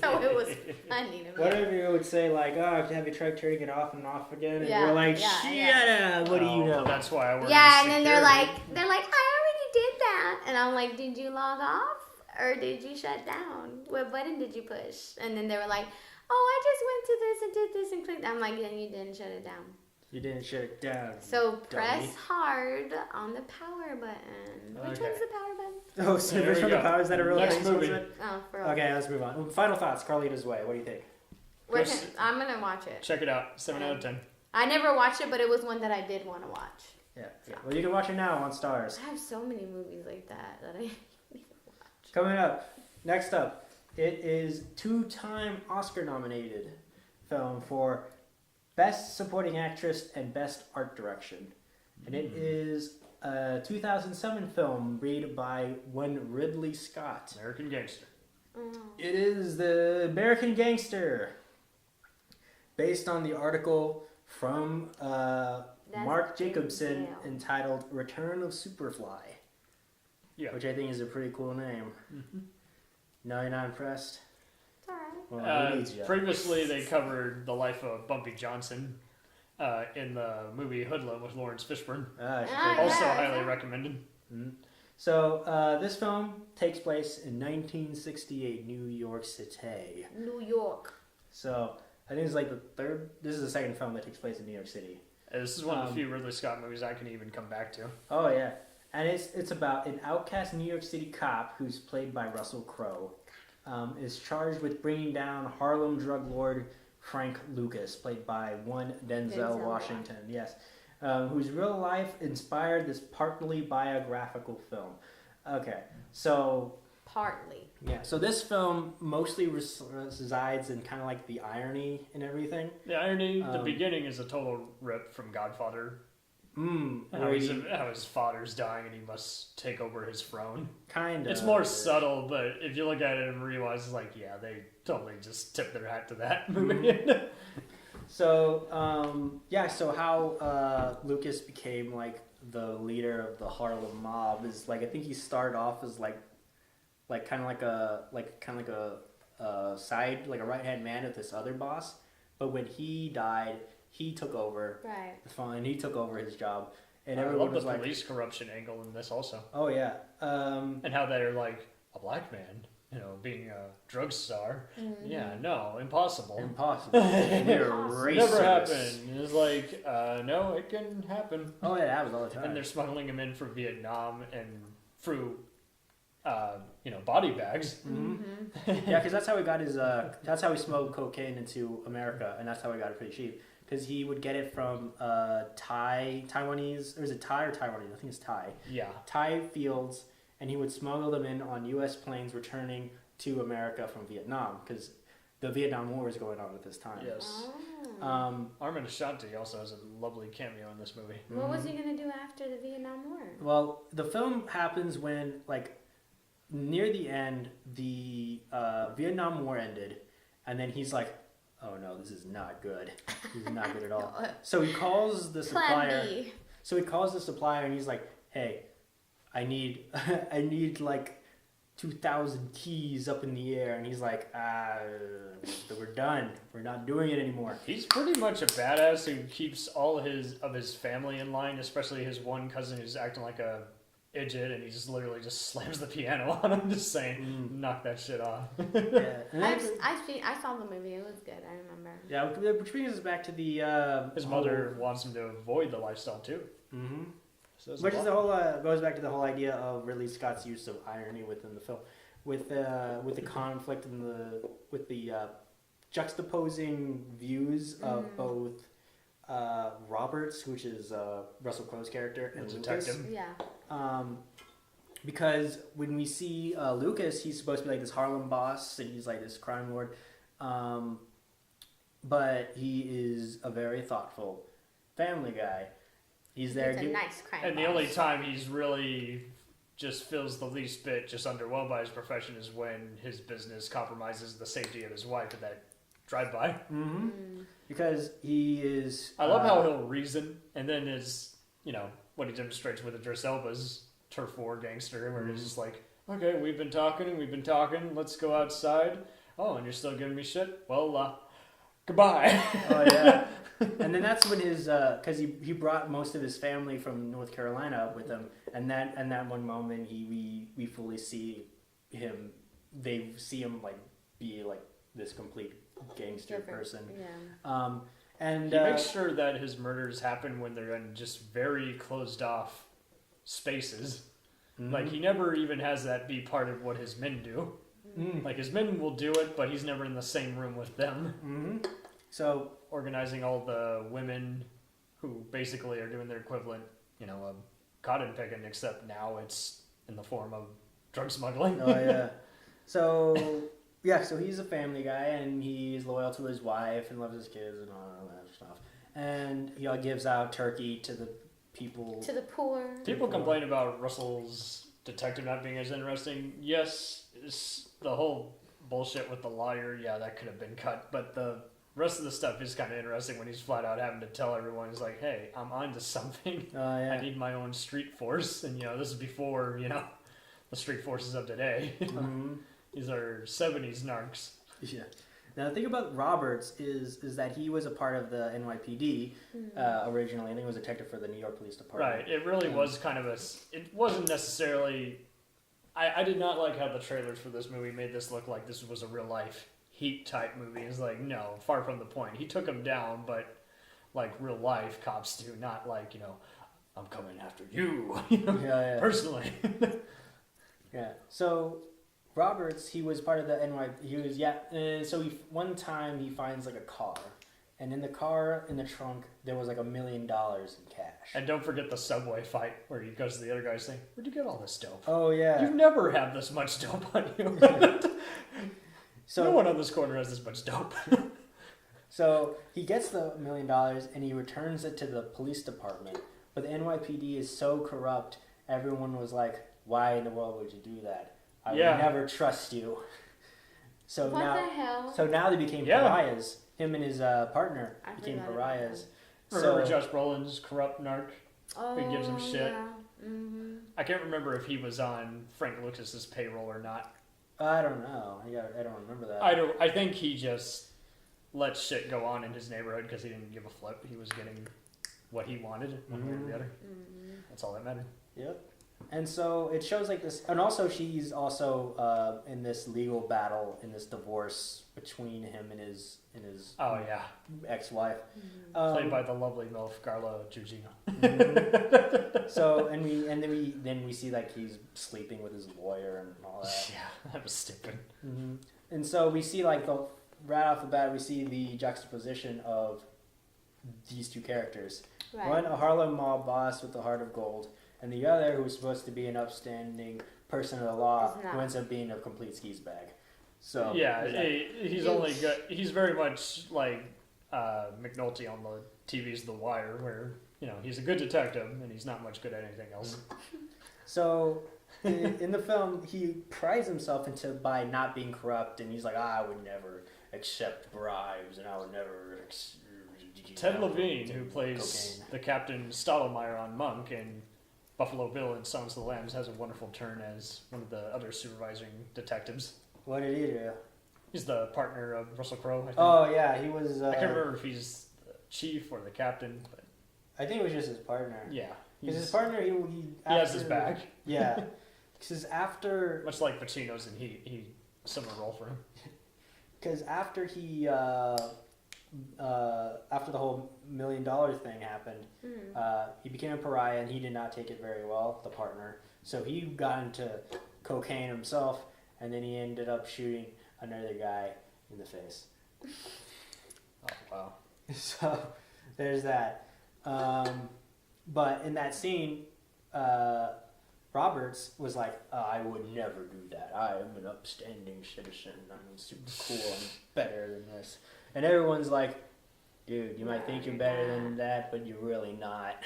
So it was funny to me. What if you would say have you tried turning it off and off again? And Yeah, you're like, yeah, shut yeah. up. What do you know? That's why I work. Yeah, in and then they're security. like, I already did that, and I'm like, did you log off or did you shut down? What button did you push? And then they were like, oh, I just went to this and did this and clicked. I'm like, then you didn't shut it down. You didn't shut it down. So dummy. press hard on the power button. Which Okay. one's the power button? Oh, so There which we one of the go. powers that are real Next things? movie. Oh, for real. Okay, let's move on. Final thoughts. Carlito's Way. What do you think? Chris- I'm gonna watch it. Check it out. 7 out of 10. I never watched it, but it was one that I did want to watch. Yeah. Well, you can watch it now on Stars. I have so many movies like that I need to watch. Coming up. Next up, it is 2-time Oscar nominated film for Best Supporting Actress and Best Art Direction. And it is a 2007 film made by one Ridley Scott. American Gangster. It is the American Gangster, based on the article from Mark Jacobson entitled Return of Superfly. Yeah. Which I think is a pretty cool name. No, you're not impressed? It's alright. Well, who needs you? Previously, they covered the life of Bumpy Johnson in the movie Hoodlum with Lawrence Fishburne. Also highly recommended. So, this film takes place in 1968, New York City. New York. So, I think it's like this is the second film that takes place in New York City. This is one of the few Ridley Scott movies I can even come back to. Oh, yeah. And it's about an outcast New York City cop who's played by Russell Crowe. Is charged with bringing down Harlem drug lord Frank Lucas, played by one Denzel Denzel Washington. Yes, whose real life inspired this partly biographical film. Okay, so Partly. yeah, so this film mostly resides in kind of like the irony and everything. The irony, the beginning is a total rip from Godfather. How his father's dying and he must take over his throne. Kind of. It's more subtle, but if you look at it and realize, it's like, yeah, they totally just tip their hat to that movie. So, so how Lucas became like the leader of the Harlem mob is like, I think he started off as like kind of like a side, like a right hand man of this other boss, but when he died, he took over. Right. Fine, he took over his job, and I everyone love was the like, police corruption angle in this also, "Oh yeah," and how they're like a black man, being a drug star. Mm-hmm. Yeah, no, impossible. impossible. We're racist. Never happened. It's like, no, it can happen. Oh yeah, it happens all the time. And they're smuggling him in from Vietnam and through, body bags. Mm-hmm. Yeah, because that's how he got his. That's how he smuggled cocaine into America, and that's how he got it pretty cheap. Because he would get it from Taiwanese, or is it Thai or Taiwanese? I think it's Thai. Yeah. Thai fields, and he would smuggle them in on U.S. planes returning to America from Vietnam, because the Vietnam War was going on at this time. Yes. Oh. Armin Ashanti also has a lovely cameo in this movie. What was he gonna do after the Vietnam War? Well, the film happens when, like, near the end, the Vietnam War ended, and then he's like, "Oh no, this is not good. This is not good at all." So he calls the supplier. Plan B. So he calls the supplier, and he's like, "Hey, I need like 2,000 keys up in the air." And he's like, "We're done. We're not doing it anymore." He's pretty much a badass who keeps all of his family in line, especially his one cousin who's acting like a idiot, and he just literally just slams the piano on him, just saying, "Knock that shit off." Yeah. I saw the movie. It was good. I remember. Yeah, which brings us back to the His mother wants him to avoid the lifestyle too. Mm-hmm. So Which is the whole goes back to the whole idea of Ridley Scott's use of irony within the film, with the conflict and with the juxtaposing views of both Roberts, which is Russell Crowe's character, and The Lucas. detective. Yeah. Because when we see Lucas, he's supposed to be like this Harlem boss, and he's like this crime lord, but he is a very thoughtful family guy. He's there. It's a nice crime. And the only time he's really just feels the least bit just underwhelmed by his profession is when his business compromises the safety of his wife in that drive-by. Mm-hmm. Because he is. I love how he'll reason, and then what he demonstrates with Idris Elba's Turf War Gangster, where he's just like, "Okay, we've been talking, let's go outside. Oh, and you're still giving me shit? Well, goodbye." Oh yeah. And then that's when his, because he brought most of his family from North Carolina up with him, and that one moment we fully see him. They see him like be like this complete gangster person. Yeah. And he makes sure that his murders happen when they're in just very closed off spaces. Mm-hmm. Like he never even has that be part of what his men do. Mm. Like his men will do it, but he's never in the same room with them. Mm-hmm. So organizing all the women who basically are doing their equivalent, of cotton picking, except now it's in the form of drug smuggling. Oh yeah. So he's a family guy, and he's loyal to his wife and loves his kids and all that stuff. And he gives out turkey to the people. To the poor. People complain about Russell's detective not being as interesting. Yes, the whole bullshit with the lawyer, yeah, that could have been cut. But the rest of the stuff is kind of interesting when he's flat out having to tell everyone, he's like, "Hey, I'm onto something. Yeah. I need my own street force." And, this is before, the street forces of today. Mm-hmm. These are 70s narcs. Yeah. Now the thing about Roberts is that he was a part of the NYPD originally. I think he was a detective for the New York Police Department. Right. It really was kind of it wasn't necessarily. I did not like how the trailers for this movie made this look like this was a real life Heat type movie. It's like, no, far from the point. He took him down, but like real life cops do, not like, I'm coming after you, Yeah. personally. Yeah. So Roberts, he was part of the He was so one time he finds like a car, and in the car in the trunk there was like $1 million in cash. And don't forget the subway fight where he goes to the other guy saying, "Where'd you get all this dope? Oh yeah. You never have this much dope on you." So no one on this corner has this much dope. So he gets the $1 million and he returns it to the police department. But the NYPD is so corrupt. Everyone was like, "Why in the world would you do that? I would never trust you." So what the hell? So now they became pariahs. Him and his partner became pariahs. Remember Josh Brolin's corrupt narc who gives him shit? Yeah. Mm-hmm. I can't remember if he was on Frank Lucas's payroll or not. I don't know. I don't remember that. I think he just let shit go on in his neighborhood because he didn't give a flip. He was getting what he wanted one way or the other. Mm-hmm. That's all that mattered. Yep. And so it shows like this, and also she's also in this legal battle, in this divorce between him and his ex-wife, played by the lovely MILF Carla Gugino. Mm-hmm. So then we see like he's sleeping with his lawyer and all that. Yeah, that was stupid. Mm-hmm. And so we see like right off the bat we see the juxtaposition of these two characters. Right. One, a Harlem mob boss with the heart of gold. And the other, who's supposed to be an upstanding person of the law, who ends up being a complete skis bag. So yeah, he's only good. He's very much like McNulty on the TV's The Wire, where he's a good detective and he's not much good at anything else. So in the film, he prides himself by not being corrupt, and he's like, I would never accept bribes, and I would never. Ted Levine, who plays the Captain Stottlemyre on Monk and Buffalo Bill in Silence of the Lambs, has a wonderful turn as one of the other supervising detectives. What did he do? He's the partner of Russell Crowe, I think. Oh, yeah, he was... I can't remember if he's the chief or the captain, but... I think it was just his partner. Yeah. Because his partner, he has his back. Yeah. Because after... Much like Pacino's in Heat, he similar role for him. Because after he... after the whole $1 million thing happened, he became a pariah and he did not take it very well, the partner. So he got into cocaine himself, and then he ended up shooting another guy in the face. Oh, wow. So there's that. But in that scene, Roberts was like, I would never do that. I am an upstanding citizen. I'm super cool. I'm better than this. And everyone's like, dude, you might think you're better than that, but you're really not.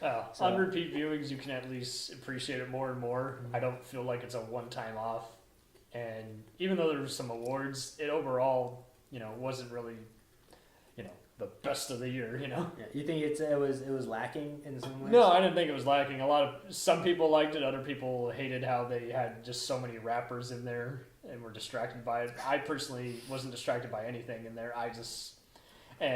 Oh, so, on repeat viewings, you can at least appreciate it more and more. I don't feel like it's a one-time off. And even though there were some awards, it overall, wasn't really, the best of the year, Yeah. You think it was lacking in some ways? No, I didn't think it was lacking. Some people liked it. Other people hated how they had just so many rappers in there and were distracted by it. I personally wasn't distracted by anything in there.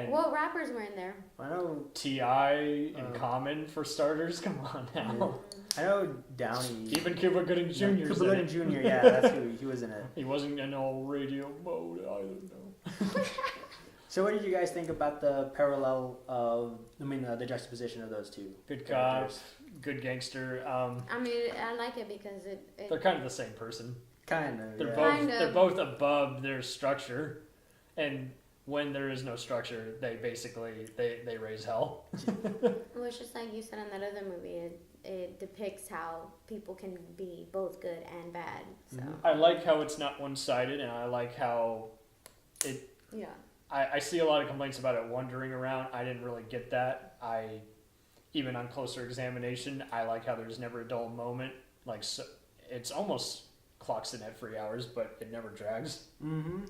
What rappers were in there? I know T.I. and Common for starters. Come on now. I know Downey. Even Cuba Gooding Jr. Cuba Gooding Jr. Yeah, that's who he was in it. He wasn't in all radio mode either. No. So what did you guys think about the the juxtaposition of those two? Good cop, good gangster. I like it because they're kind of the same person. Kind of. They're both above their structure, and when there is no structure, they basically they raise hell. Well, it's just like you said in that other movie. It depicts how people can be both good and bad. So I like how it's not one-sided, and I like how it. Yeah. I see a lot of complaints about it wandering around. I didn't really get that. Even on closer examination, I like how there's never a dull moment. Like, so, it's almost clocks in at 3 hours, but it never drags. Mm-hmm.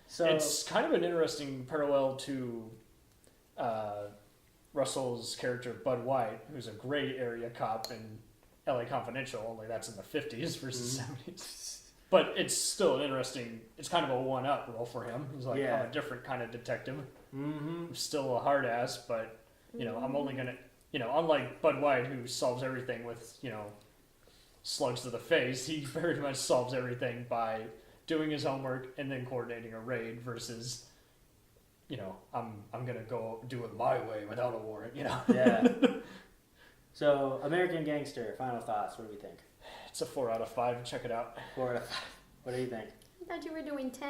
So it's kind of an interesting parallel to Russell's character Bud White, who's a gray area cop in LA Confidential, only that's in the 50s versus 70s. But it's still it's kind of a one-up role for him. He's like, I'm a different kind of detective. Mm-hmm. I'm still a hard ass, but, I'm only going to, unlike Bud White, who solves everything with, slugs to the face, he very much solves everything by doing his homework and then coordinating a raid versus, I'm going to go do it my way without a warrant, Yeah. So, American Gangster, final thoughts. What do we think? It's a 4 out of 5. Check it out. 4 out of 5. What do you think? I thought you were doing 10.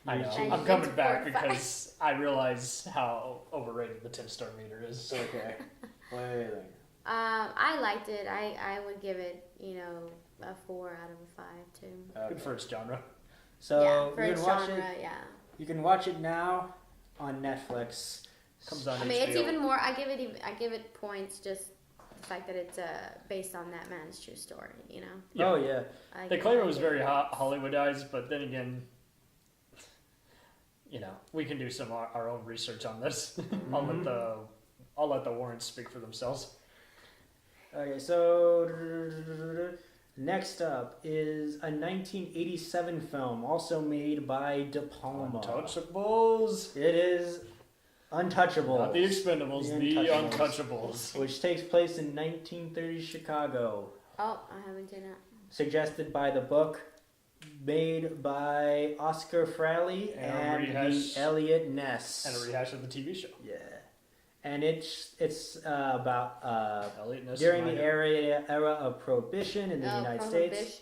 I know. And I'm you coming went to back 4 to 5. because I realize how overrated the 10-star meter is. Okay. What do you think? I liked it. I would give it, a 4 out of a 5 too. Okay. Good for its genre. So yeah, for you its can watch genre, it. yeah. You can watch it now on Netflix. Comes on I mean, HBO. it's even more. I give it points just the fact that it's based on that man's true story. Yeah. Oh yeah. They claim it was very Hollywoodized, but then again, we can do some our own research on this. I'll let the warrants speak for themselves. Okay, so next up is a 1987 film, also made by De Palma. Untouchables. It is Untouchables. Not the Expendables, the Untouchables. Which takes place in 1930s Chicago. Oh, I haven't seen it. Suggested by the book, made by Oscar Fraley and the Elliot Ness. And a rehash of the TV show. Yeah. And it's about Elliot Ness during the era of Prohibition in the United States.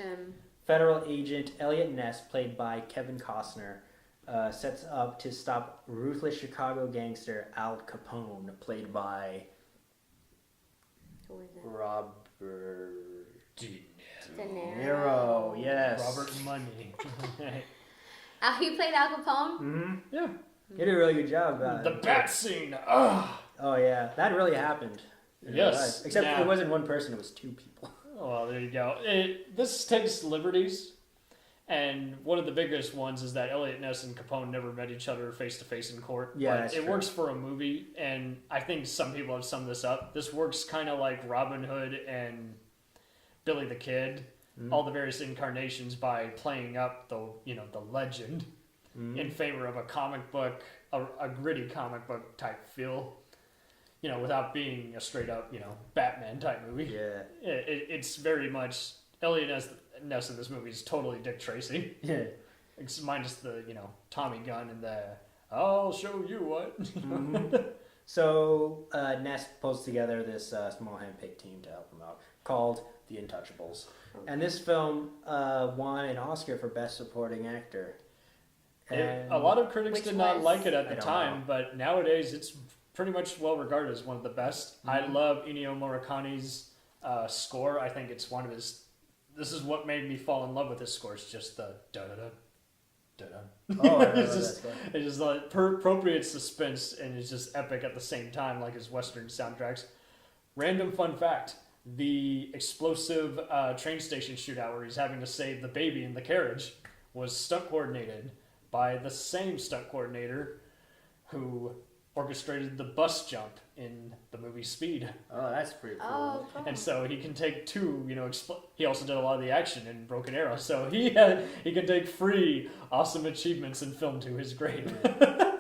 Federal agent Elliot Ness, played by Kevin Costner, sets up to stop ruthless Chicago gangster Al Capone, played by Who is it? Robert De Niro. Yes. Robert Money. He played Al Capone? Mm-hmm. Yeah. He did a really good job about The it. bat scene. Ugh. Oh yeah, that really happened. in real Yes. life. Except Now- it wasn't one person; it was two people. Well, there you go. This takes liberties, and one of the biggest ones is that Elliot Ness and Capone never met each other face to face in court. Yeah, but that's it true. works for a movie, and I think some people have summed this up. This works kind of like Robin Hood and Billy the Kid, all the various incarnations, by playing up the legend in favor of a comic book, a gritty comic book type feel. Without being a straight up, Batman type movie. Yeah. It's very much Elliot Ness in this movie is totally Dick Tracy. Yeah. It's minus the Tommy gun and the I'll show you what. So Ness pulls together this small handpicked team to help him out, called The Untouchables, and this film won an Oscar for Best Supporting Actor. And A lot of critics Which did not was- like it at I the don't time, know. but nowadays it's pretty much well regarded as one of the best. I love Ennio Morricone's score. I think it's one of his. This is what made me fall in love with his score. It's just the da da da da da. Oh, I it's love just that. it's just like appropriate suspense, and it's just epic at the same time, like his Western soundtracks. Random fun fact: the explosive train station shootout where he's having to save the baby in the carriage was stunt coordinated by the same stunt coordinator who orchestrated the bus jump in the movie Speed. Oh, that's pretty cool. Oh, cool. And so he can take two, he also did a lot of the action in Broken Arrow, so he can take free awesome achievements in film to his grave.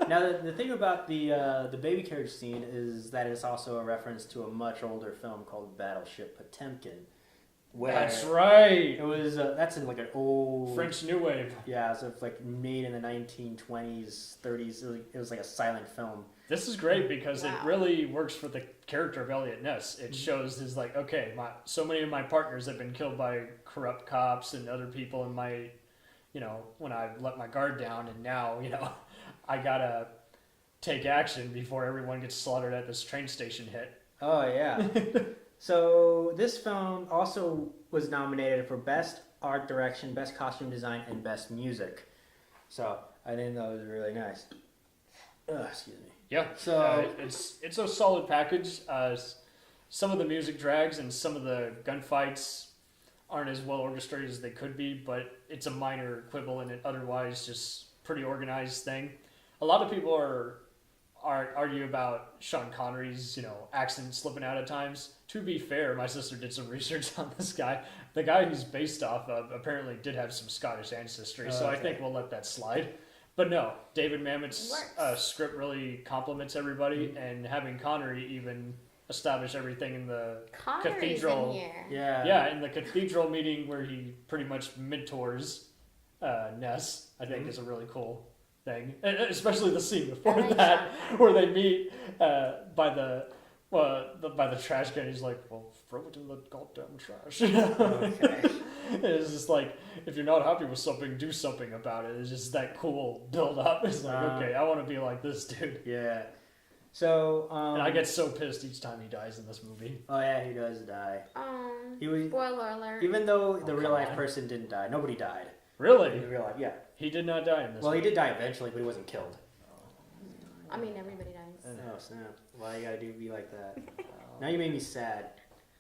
Now, the thing about the baby carriage scene is that it's also a reference to a much older film called Battleship Potemkin. Where That's right. It was that's in like an old French New Wave. Yeah, so it's like made in the 1920s, 30s. It was like a silent film. This is great because it Wow. really works for the character of Elliot Ness. It shows his so many of my partners have been killed by corrupt cops and other people in my, when I let my guard down, and now, I gotta take action before everyone gets slaughtered at this train station hit. Oh yeah. So this film also was nominated for Best Art Direction, Best Costume Design, and Best Music. So I think that was really nice. Excuse me. Yeah, So- it's a solid package. Some of the music drags and some of the gunfights aren't as well orchestrated as they could be, but it's a minor quibble in it. Otherwise, just pretty organized thing. A lot of people are argue about Sean Connery's accent slipping out at times. To be fair, my sister did some research on this guy. The guy he's based off of apparently did have some Scottish ancestry, so I think we'll let that slide. But no, David Mamet's script really compliments everybody, and having Connery even establish everything in the Connery's cathedral. in here. Yeah. In the cathedral meeting where he pretty much mentors Ness, I think is a really cool thing. And especially the scene before I like that, where they meet by the by the trash can, he's like, well, throw it in the goddamn trash. Okay. It's just like, if you're not happy with something, do something about it. It's just that cool build up. It's like, okay, I want to be like this dude. Yeah. So, And I get so pissed each time he dies in this movie. Oh yeah, he does die. He was, spoiler alert. even though the Oh, real come life on. person didn't die, nobody died. Really? In real life, yeah. He did not die in this Well, he movie. did die eventually, but he wasn't killed. I mean, everybody dies. Oh snap! Why you gotta be like that? Now you made me sad.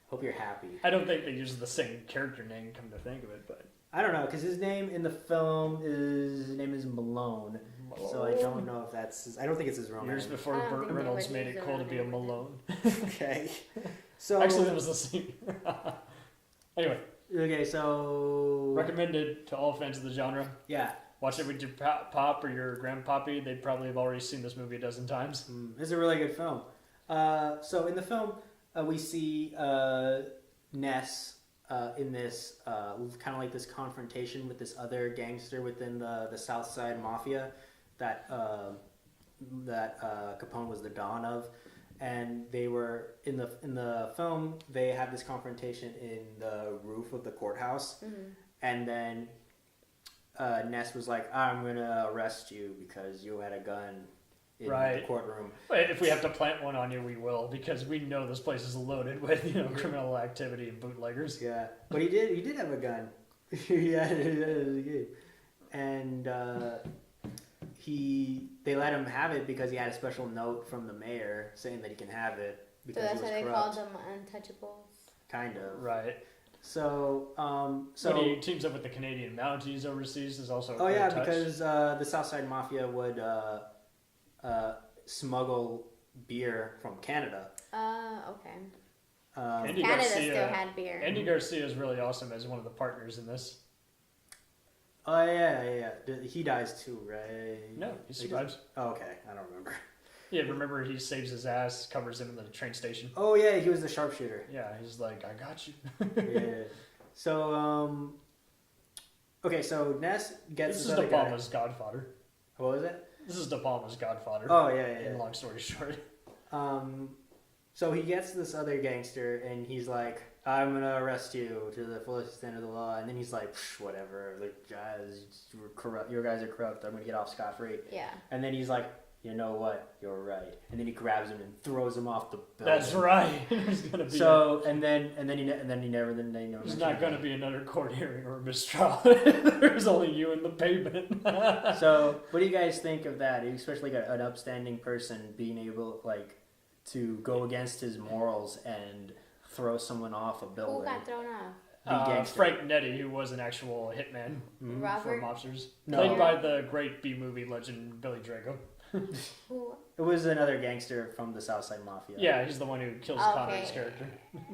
Hope you're happy. I don't think they use the same character name, come to think of it, but... I don't know, because his name in the film his name is Malone. So I don't know if that's his, I don't think it's his real Years name. before I don't Burt think they Reynolds would made use it the cool to real be a name with Malone. Okay. So Actually, that was the scene. Anyway, okay, so recommended to all fans of the genre. yeah, Watch it with your pop or your grandpappy. They'd probably have already seen this movie a dozen times. it's a really good film. So in the film, we see Ness in this kind of like this confrontation with this other gangster within the South Side Mafia that Capone was the don of, and they were in the film. They had this confrontation in the roof of the courthouse, and then Ness was like, "I'm gonna arrest you because you had a gun in Right. the courtroom." But if we have to plant one on you, we will, because we know this place is loaded with criminal activity and bootleggers. Yeah, but he did have a gun. Yeah, and they let him have it because he had a special note from the mayor saying that he can have it So because that's he why was they corrupt. called them untouchables. Kind of. Right. So, When he teams up with the Canadian Mounties overseas is also a oh great yeah, touch. because the Southside Mafia would smuggle beer from Canada. Okay. Andy Canada Garcia, still had beer. Andy Garcia is really awesome as one of the partners in this. Oh yeah. He dies too, right? No, he survives. Oh, okay, I don't remember. Yeah, remember he saves his ass, covers him in the train station. Oh yeah, he was the sharpshooter. Yeah, he's like, I got you. Yeah. So okay, so Ness gets This this is other De guy. Palma's Godfather. What was it? This is De Palma's Godfather. Oh yeah. In long story short. So he gets this other gangster, and he's like, "I'm gonna arrest you to the fullest extent of the law." And then he's like, "Whatever, like guys, you're corrupt. Your guys are corrupt. I'm gonna get off scot free." Yeah. And then he's like, "You know what? You're right." And then he grabs him and throws him off the building. That's right. There's gonna be and then he never there's not gonna be another court hearing or mistrial. There's only you and the pavement. So, what do you guys think of that? Especially like an upstanding person being able to go against his morals and throw someone off a building. Who got thrown off? The gangster. Frank Nettie, who was an actual hitman for Robert? mobsters, No. played by the great B movie legend Billy Drago. Who? It was another gangster from the Southside Mafia. Yeah, he's the one who kills Okay. Connery's character,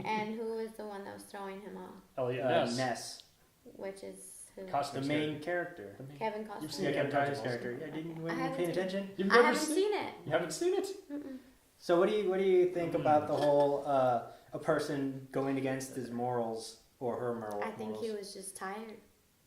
And who was the one that was throwing him off? Elliot Ness. Ness. Which is who? The Costner's main character. Kevin You've Costner. seen Yeah, Kevin Costner's Untouchables. character. Yeah, didn't you I haven't pay seen attention? You've I never haven't seen it. You haven't seen it? Mm-mm. So what do you think about the whole a person going against his morals or her morals? I think he was just tired.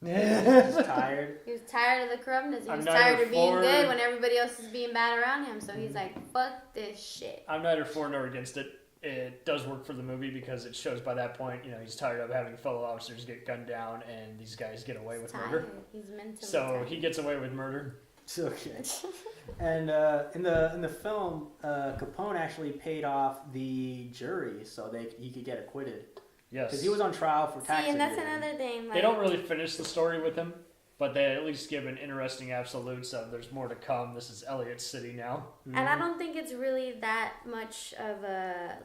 Just tired. He was tired of the corruptness. He I'm was neither tired of being for- good when everybody else is being bad around him. So he's like, fuck this shit. I'm neither for nor against it. It does work for the movie because it shows by that point, he's tired of having fellow officers get gunned down and these guys get away with Tired. murder. He's mentally So tired. he gets away with murder. Okay. And in the film, Capone actually paid off the jury so he could get acquitted Yes. because he was on trial for tax See, and that's evasion. another thing. Like, They don't really finish the story with him, but they at least give an interesting absolutes of there's more to come. This is Elliot's city now. And I don't think it's really that much of a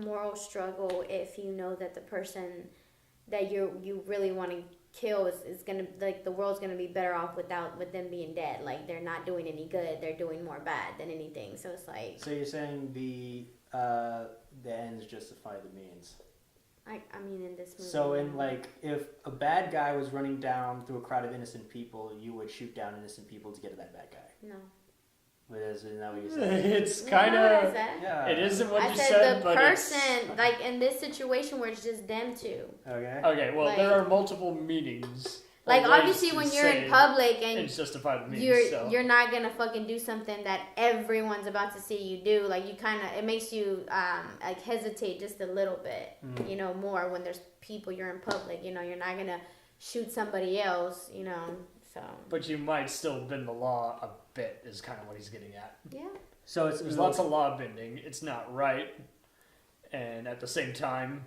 moral struggle if you know that the person that you really want to kill is gonna the world's gonna be better off with them being dead. Like they're not doing any good; they're doing more bad than anything. So it's like So you're saying the ends justify the means. I mean in this movie. So if a bad guy was running down through a crowd of innocent people, you would shoot down innocent people to get to that bad guy. No. But isn't that what you said? It's You kind know what I of. said? Yeah. It isn't what I you said said, the but person, like in this situation where it's just them two. Okay. Okay, well, Like- there are multiple meanings Like, Or obviously, ways when to you're say in public and and justify the means. you're not gonna fucking do something that everyone's about to see you do. Like, you kind of, it makes you like hesitate just a little bit, you know, more when there's people, you're in public. You know, you're not gonna shoot somebody else. You know, so. But you might still bend the law a bit. Is kind of what he's getting at. Yeah. So There's lots of law bending. It's not right, and at the same time,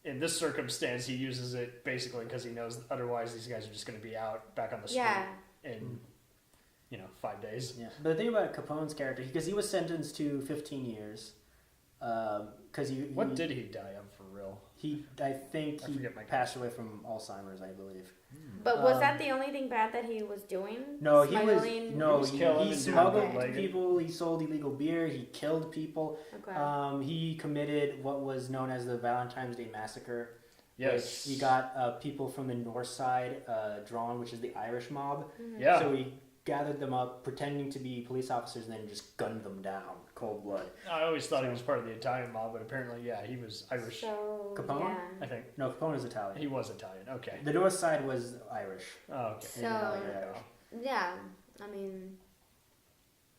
in this circumstance, he uses it basically because he knows otherwise these guys are just going to be out back on the street in, 5 days. Yeah, but the thing about Capone's character, because he was sentenced to 15 years, because What did he die of for real? I think he forget my passed away from Alzheimer's, I believe. But was that the only thing bad that he was doing? No, Smuggling? he smuggled people. He sold illegal beer. He killed people. Okay. He committed what was known as the Valentine's Day Massacre. Yes. Which he got people from the north side drawn, which is the Irish mob. Yeah. So he gathered them up, pretending to be police officers, and then just gunned them down, cold blood. I always thought he was part of the Italian mob, but apparently, he was Irish. So, Capone? yeah. I think No, Capone is Italian. he was Italian. Okay. The north side was Irish. Oh, okay. He did not like So, Irish. yeah, I mean,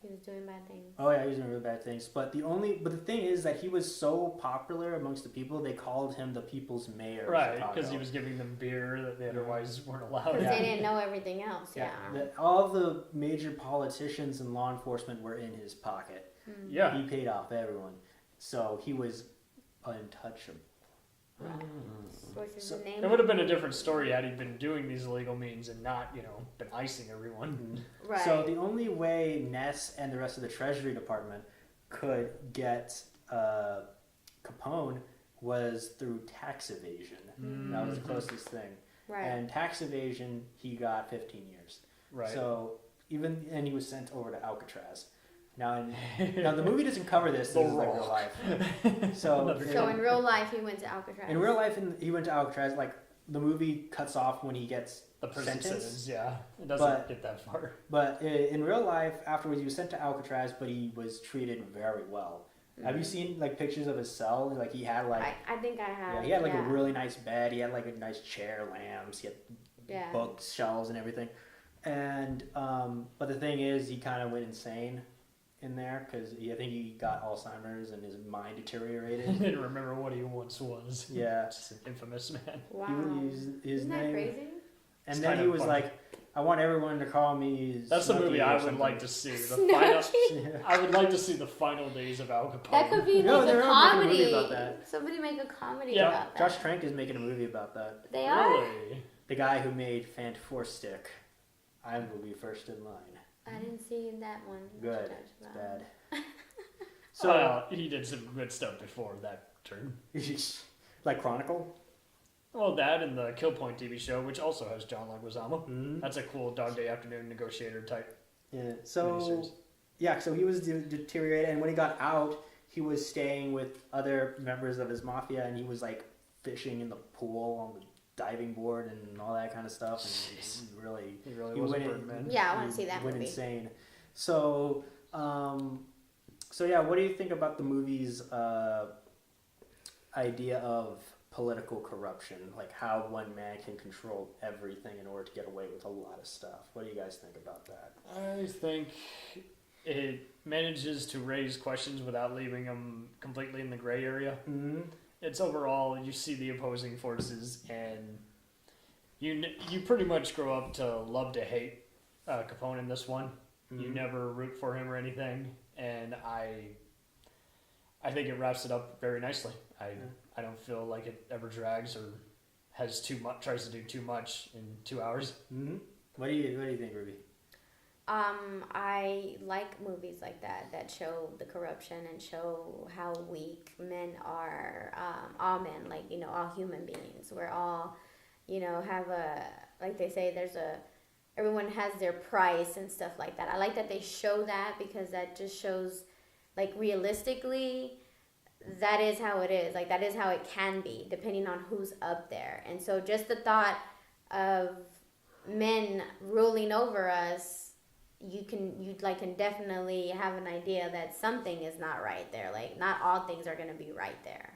he was doing bad things. Oh yeah, he was doing really bad things. But the thing is that he was so popular amongst the people, they called him the people's mayor. Right, because he was giving them beer that they otherwise weren't allowed. Because they didn't know everything else, yeah. All the major politicians and law enforcement were in his pocket. Yeah. He paid off everyone, so he was untouchable. Which is the name. It would have been a different story had he been doing these illegal means and not, been icing everyone. Right. So the only way Ness and the rest of the Treasury Department could get Capone was through tax evasion. That was the closest thing. Right. And tax evasion, he got 15 years. Right. So and he was sent over to Alcatraz. Now the movie doesn't cover this. This is like real life. So in real life, he went to Alcatraz. In real life, he went to Alcatraz. Like the movie cuts off when he gets the prison sentenced. sentence, yeah. It doesn't get that far. But in real life, afterwards, he was sent to Alcatraz, but he was treated very well. Have you seen like pictures of his cell? Like he had like I think I have. Yeah, he had like a really nice bed. He had like a nice chair, lamps. He had books, shelves, and everything. And but the thing is, he kind of went insane in there because I think he got Alzheimer's and his mind deteriorated. He didn't remember what he once was. Yeah, just an infamous man. Wow. His Isn't name, that crazy? And then he was like, "I want everyone to call me." That's the movie I would like to see. I would like to see the final days of Al Capone. That could be like a comedy. About that. Somebody make a comedy about that. Josh Trank is making a movie about that. They are. Really? The guy who made Fant Four Stick. I will be first in line. I didn't see that one. Good. It's bad. So he did some good stuff before that turn. Like Chronicle? Well, that and the Kill Point TV show, which also has John Leguizamo. Mm-hmm. That's a cool Dog Day Afternoon negotiator type. Yeah. So he was deteriorated, and when he got out, he was staying with other members of his mafia, and he was like fishing in the pool on the diving board and all that kind of stuff. And he really was a birdman. Yeah, I want to see that movie. movie. Went insane. So what do you think about the movie's idea of political corruption? Like how one man can control everything in order to get away with a lot of stuff. What do you guys think about that? I think it manages to raise questions without leaving them completely in the gray area. Mm-hmm. It's overall, you see the opposing forces, and you pretty much grow up to love to hate Capone in this one. Mm-hmm. You never root for him or anything, and I think it wraps it up very nicely. I don't feel like it ever drags or has too much, tries to do too much in 2 hours. Mm-hmm. What do you think, Ruby? I like movies like that show the corruption and show how weak men are. All men, like, all human beings. We're all, have like they say, everyone has their price and stuff like that. I like that they show that because that just shows, like, realistically, that is how it is. Like, that is how it can be, depending on who's up there. And so just the thought of men ruling over us, you can definitely have an idea that something is not right there. Like, not all things are going to be right there.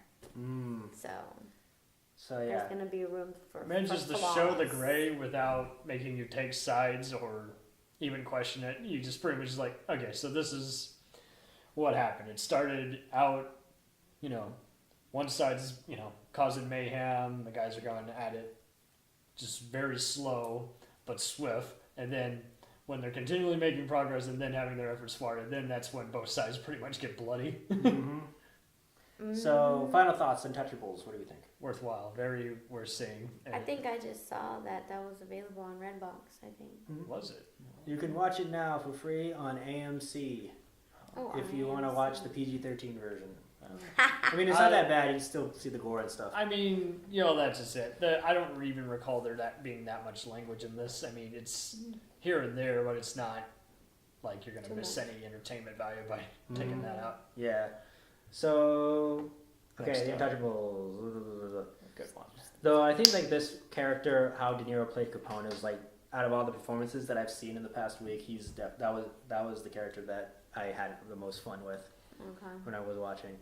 So There's yeah, gonna be room for. Manages for to flaws. show the gray without making you take sides or even question it. You just pretty much like, okay, so this is what happened. It started out, one side's, causing mayhem. The guys are going at it just very slow but swift. And then when they're continually making progress and then having their efforts thwarted, then that's when both sides pretty much get bloody. So final thoughts, Untouchables. What do you think? Worthwhile, very worth seeing. I think I just saw that was available on Redbox. I think. Was it? You can watch it now for free on AMC Oh, if on you want to AMC. watch the PG-13 version. I mean, it's not that bad. You still see the gore and stuff. I mean, that's just it. I don't even recall there being that much language in this. I mean, it's here and there, but it's not like you're going to Too miss much. any entertainment value by taking that out. Yeah. So, okay, Next the up. Untouchables. Good one. Though I think like this character, how De Niro played Capone, is like out of all the performances that I've seen in the past week, that was the character that I had the most fun with Okay. when I was watching.